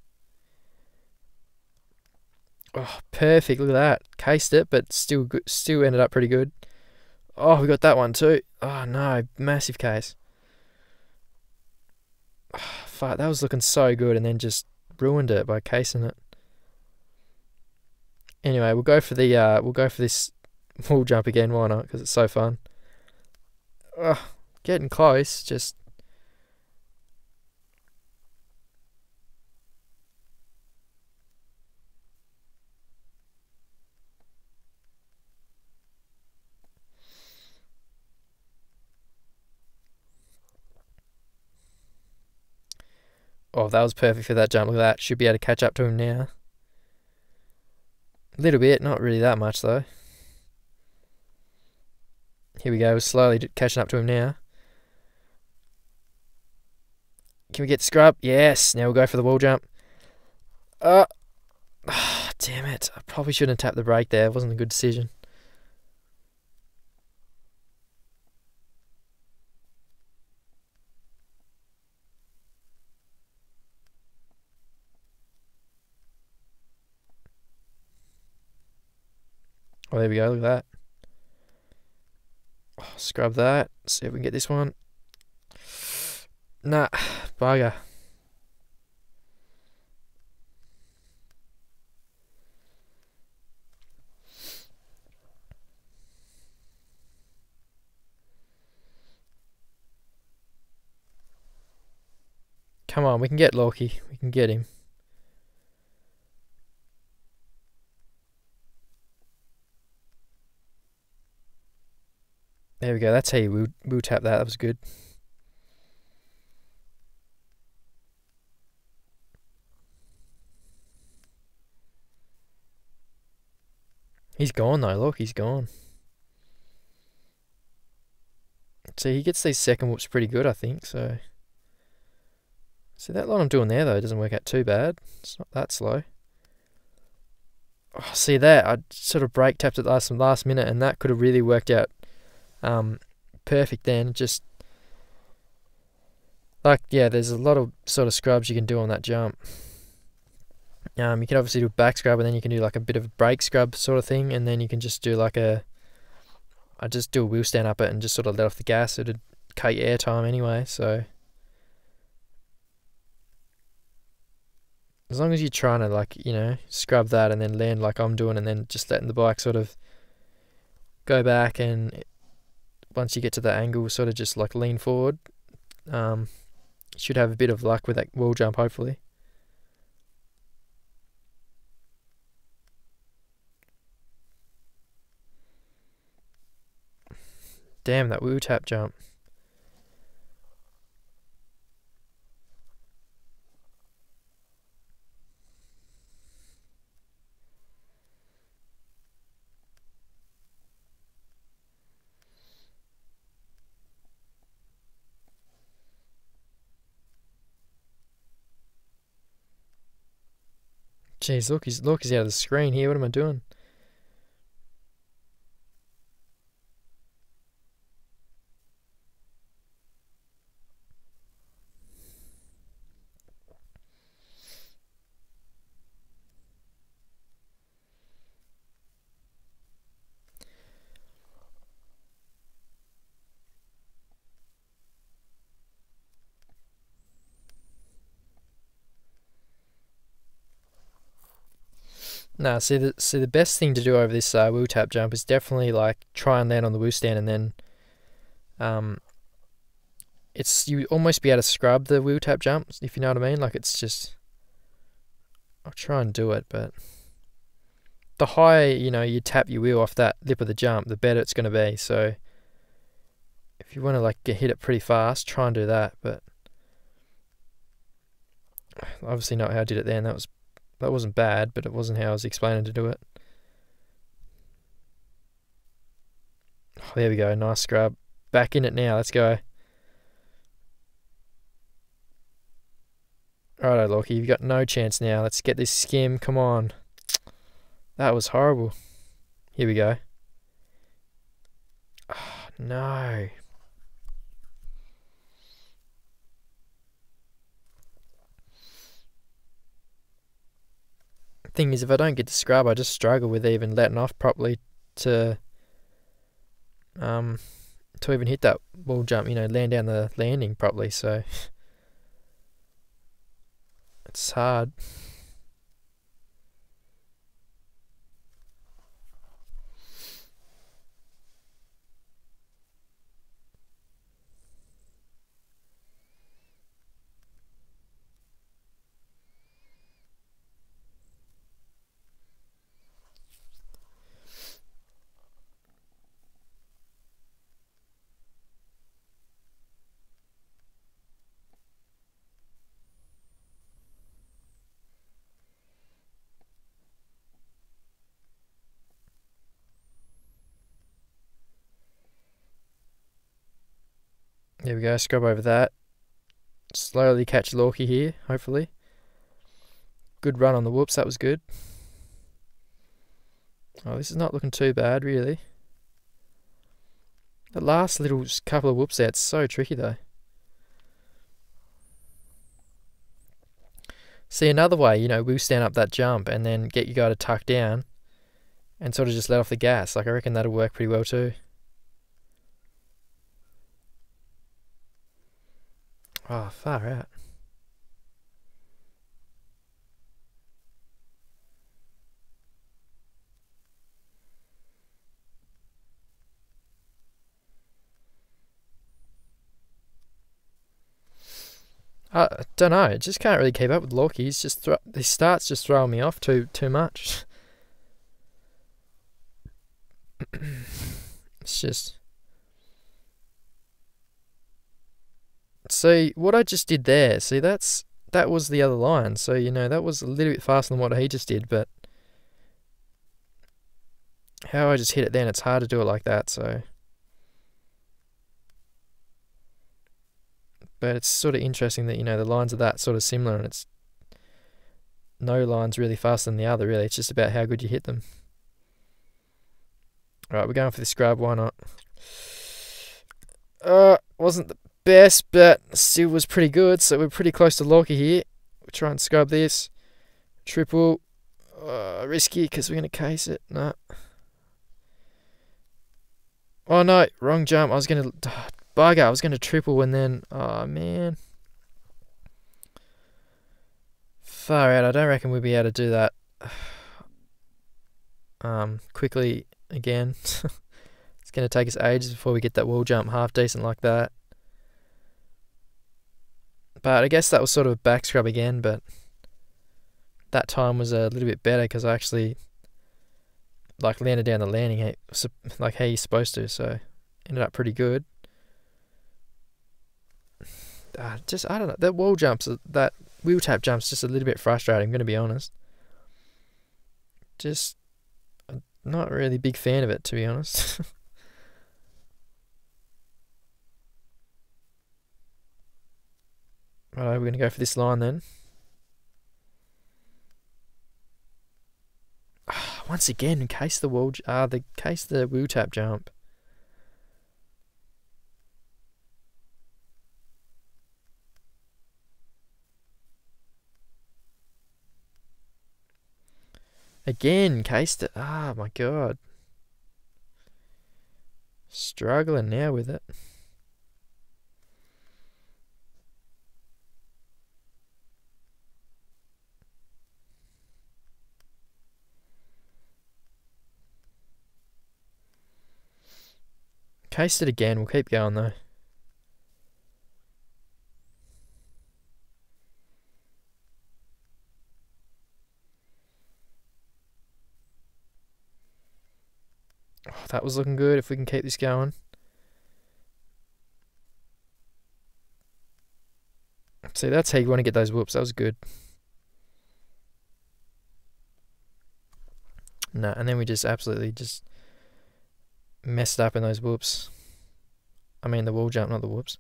Oh, perfect. Look at that. Cased it, but still good, still ended up pretty good. Oh, we got that one too. Oh, no. Massive case. Oh, fuck, that was looking so good and then just ruined it by casing it. Anyway, we'll go for this wall jump again. Why not? Because it's so fun. Oh, getting close. Just... Oh, that was perfect for that jump. Look at that. Should be able to catch up to him now. A little bit, not really that much though. Here we go, slowly catching up to him now. Can we get the scrub? Yes, now we'll go for the wall jump. Oh, damn it. I probably shouldn't have tapped the brake there. It wasn't a good decision. Oh, there we go, look at that. Oh, scrub that. See if we can get this one. Nah, bugger. Come on, we can get Lorky. We can get him. There we go, that's how you will tap that. That was good. He's gone though, look, he's gone. So he gets these second whoops pretty good, I think, so... See, that line I'm doing there though doesn't work out too bad. It's not that slow. Oh, see that? I sort of brake tapped it last minute, and that could have really worked out perfect then. Just there's a lot of sort of scrubs you can do on that jump. You can obviously do a back scrub, and then you can do like a bit of a brake scrub sort of thing, and then you can just do I just do a wheel stand up it and just sort of let off the gas. It'd cut your air time anyway, so as long as you're trying to scrub that and then land like I'm doing, and then just letting the bike sort of go back, and once you get to that angle sort of just like lean forward, you should have a bit of luck with that wall jump hopefully. Damn, that wheel tap jump. Jeez, look, he's out of the screen here. What am I doing? Nah, see the best thing to do over this wheel tap jump is definitely like try and land on the wheel stand, and then it's you almost be able to scrub the wheel tap jump, if you know what I mean. Like it's just, I'll try and do it, but the higher you tap your wheel off that lip of the jump, the better it's going to be. So if you want to like hit it pretty fast, try and do that. But obviously not how I did it then. That wasn't bad, but it wasn't how I was explaining to do it. Oh, there we go, nice scrub. Back in it now, let's go. Righto, Lockie, you've got no chance now. Let's get this skim, come on. That was horrible. Here we go. Oh, no. Thing is, if I don't get to scrub, I just struggle with even letting off properly to even hit that wall jump, land down the landing properly, so it's hard. There we go, scrub over that. Slowly catch Lorky here, hopefully. Good run on the whoops, that was good. Oh, this is not looking too bad, really. The last little couple of whoops there, it's so tricky though. See, another way, we'll stand up that jump and then get your guy to tuck down and sort of just let off the gas. Like, I reckon that'll work pretty well too. Oh, far out. I don't know. I just can't really keep up with Lorky. He starts just throwing me off too much. It's just. See what I just did there. See, that was the other line. So that was a little bit faster than what he just did. But how I just hit it then, it's hard to do it like that. So. But it's sort of interesting that the lines are that sort of similar, and it's no line's really faster than the other. Really, it's just about how good you hit them. All right, we're going for the scrub. Why not? Wasn't the best, but still was pretty good. So we're pretty close to Lorky here. We'll try and scrub this triple. Risky because we're gonna case it. No. Oh no, wrong jump. I was gonna. Bugger, I was going to triple and then, oh man. Far out, I don't reckon we'll be able to do that quickly again. It's going to take us ages before we get that wall jump half decent like that. But I guess that was sort of a back scrub again, but that time was a little bit better because I actually landed down the landing like how you're supposed to, so ended up pretty good. I don't know, that wheel tap jump's just a little bit frustrating, I'm going to be honest. Just not really a big fan of it, to be honest. Alright, we're going to go for this line then. once again, encase the wheel tap jump. Again, cased it. Ah, my God. Struggling now with it. Cased it again. We'll keep going though. Oh, that was looking good if we can keep this going. See, that's how you want to get those whoops. That was good. No, and then we just absolutely just messed up in those whoops. I mean the wall jump, not the whoops.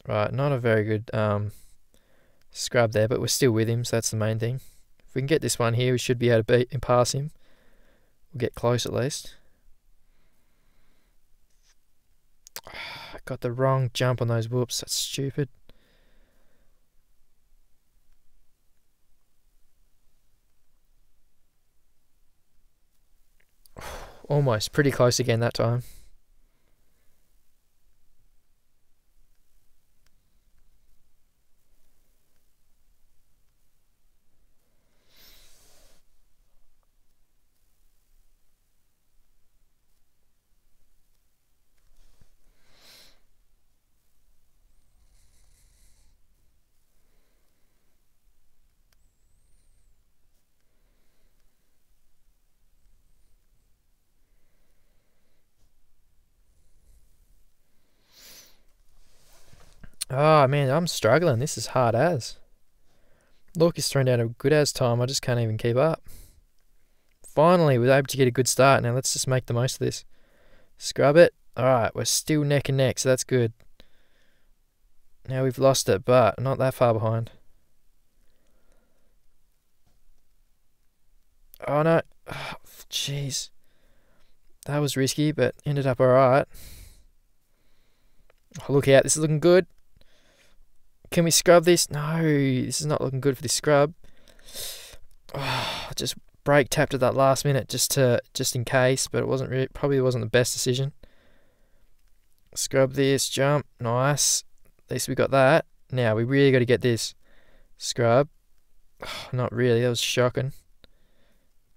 Right, not a very good scrub there, but we're still with him, so that's the main thing. If we can get this one here, we should be able to beat and pass him. We'll get close at least. I got the wrong jump on those whoops. That's stupid. Almost. Pretty close again that time. Oh man, I'm struggling. This is hard as. Look, he's thrown down a good as time. I just can't even keep up. Finally, we're able to get a good start. Now let's just make the most of this. Scrub it. Alright, we're still neck and neck, so that's good. Now we've lost it, but not that far behind. Oh no. Jeez. That was risky, but ended up alright. Oh, look out, this is looking good. Can we scrub this? No, this is not looking good for this scrub. Oh, just brake tapped at that last minute just in case, but it wasn't really, probably wasn't the best decision. Scrub this, jump, nice. At least we got that. Now we really got to get this scrub. Oh, not really, that was shocking.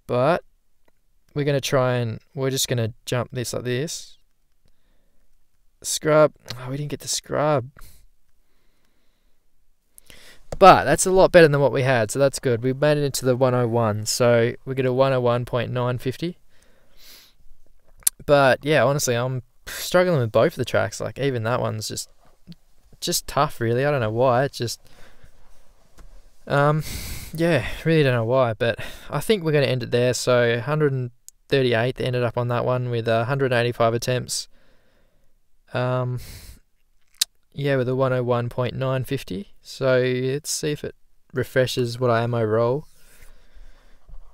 But we're gonna try and we're just gonna jump this like this. Scrub. Oh, we didn't get the scrub. But that's a lot better than what we had, so that's good. We made it into the 101, so we get a 101.950. But yeah, honestly, I'm struggling with both of the tracks. Like even that one's just tough, really. I don't know why. It's just yeah, really don't know why. But I think we're going to end it there. So 138th ended up on that one with 185 attempts. Yeah, with a 101.950. So let's see if it refreshes what I ammo roll.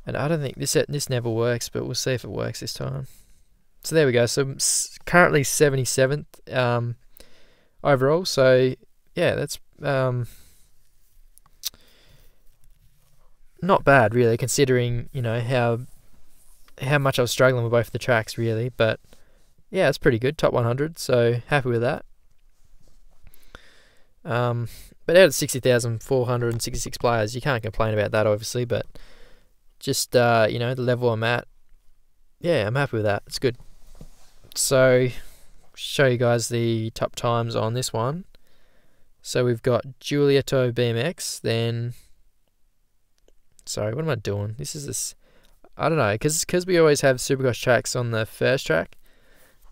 And I don't think this never works, but we'll see if it works this time. So there we go. So currently 77th overall. So yeah, that's not bad really, considering how much I was struggling with both of the tracks really. But yeah, it's pretty good. Top 100. So happy with that. But out of 60,466 players, you can't complain about that, obviously. But just the level I'm at, yeah, I'm happy with that. It's good. So show you guys the top times on this one. So we've got Giulietto BMX. Then, sorry, what am I doing? I don't know, because we always have Supercross tracks on the first track.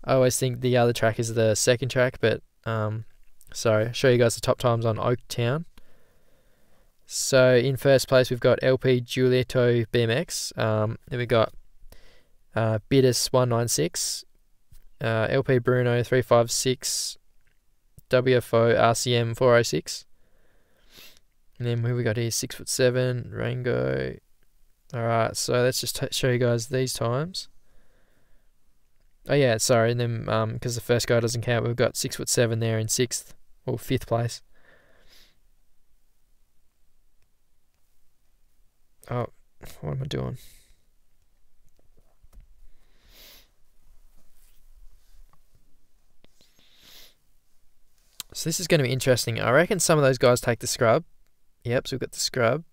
I always think the other track is the second track, but sorry, I'll show you guys the top times on Oaktown. So in first place we've got LP Giulietto BMX. Then we got Biddus 196, LP Bruno 356, WFO RCM 406. And then who we got here? 6'7", Rango. Alright, so let's just show you guys these times. Oh yeah, sorry, and then because the first guy doesn't count, we've got 6'7" there in 6th or 5th place. Oh, what am I doing? So this is going to be interesting. I reckon some of those guys take the scrub. Yep, so we've got the scrub.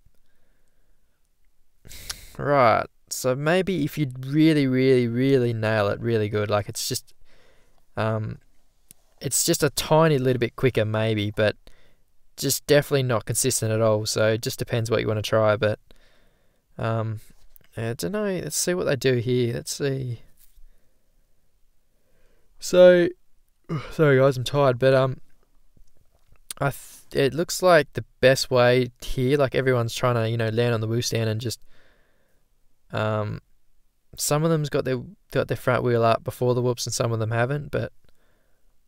Right, so maybe if you really, really, really nail it really good, like it's just a tiny little bit quicker maybe, but just definitely not consistent at all. So it just depends what you want to try, but I don't know. Let's see what they do here. Let's see. So, sorry guys, I'm tired, but it looks like the best way here, like everyone's trying to, you know, land on the wheel stand and just some of them's got their front wheel up before the whoops and some of them haven't, but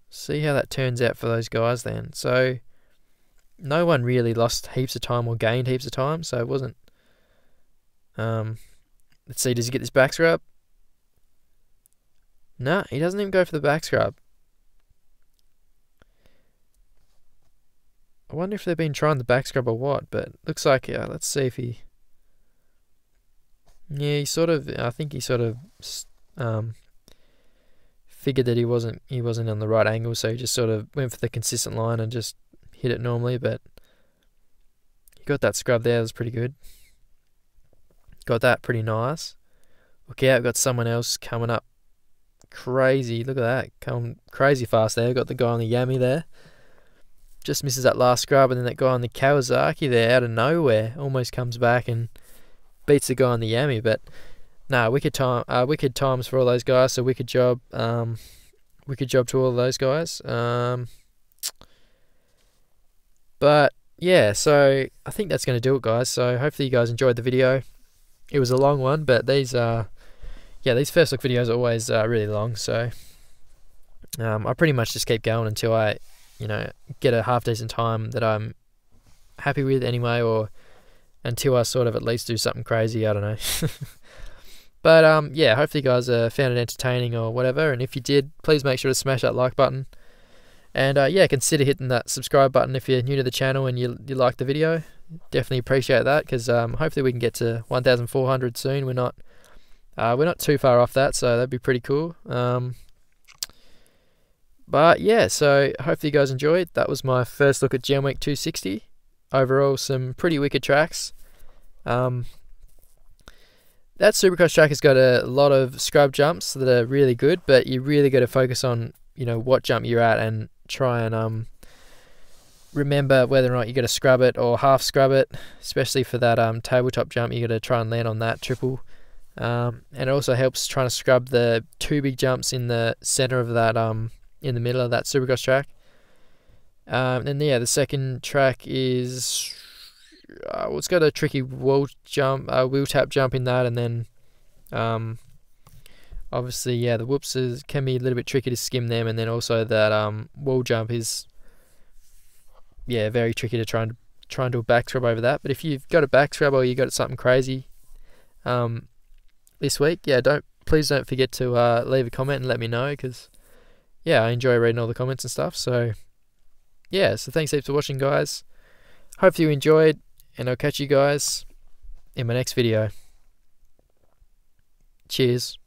see how that turns out for those guys then. So no one really lost heaps of time or gained heaps of time, so it wasn't let's see, does he get this back scrub? No, he doesn't even go for the back scrub. I wonder if they've been trying the back scrub or what, but looks like, yeah, let's see if he... Yeah, I think he sort of figured that he wasn't on the right angle, so he just sort of went for the consistent line and just hit it normally, but he got that scrub there, that was pretty good. Got that pretty nice. Look out, got someone else coming up crazy. Look at that, coming crazy fast there. Got the guy on the Yami there. Just misses that last scrub, and then that guy on the Kawasaki there out of nowhere almost comes back and beats the guy on the Yami. But nah, wicked times for all those guys. So wicked job to all of those guys. But yeah, so I think that's going to do it, guys. So hopefully you guys enjoyed the video. It was a long one, but these first look videos are always really long. So I pretty much just keep going until I, you know, get a half decent time that I'm happy with anyway, or until I sort of at least do something crazy. I don't know. But yeah, hopefully you guys found it entertaining or whatever, and if you did, please make sure to smash that like button, and yeah, consider hitting that subscribe button if you're new to the channel and you like the video. Definitely appreciate that, because hopefully we can get to 1,400 soon. We're not too far off that, so that'd be pretty cool. But yeah, so hopefully you guys enjoyed. That was my first look at Gem Week 260. Overall, some pretty wicked tracks. That Supercross track has got a lot of scrub jumps that are really good, but you really got to focus on, you know, what jump you're at and try and remember whether or not you got to scrub it or half scrub it, especially for that tabletop jump. You got to try and land on that triple. And it also helps trying to scrub the two big jumps in the center of that in the middle of that Supercross track. And yeah, the second track is it's got a tricky wheel tap jump in that, and then obviously, yeah, the whoops can be a little bit tricky to skim them, and then also that wall jump is, yeah, very tricky to try and do a back scrub over that. But if you've got a back scrub or you got something crazy this week, yeah, please don't forget to leave a comment and let me know, because yeah, I enjoy reading all the comments and stuff. So yeah, so thanks heaps for watching, guys. Hopefully you enjoyed, and I'll catch you guys in my next video. Cheers.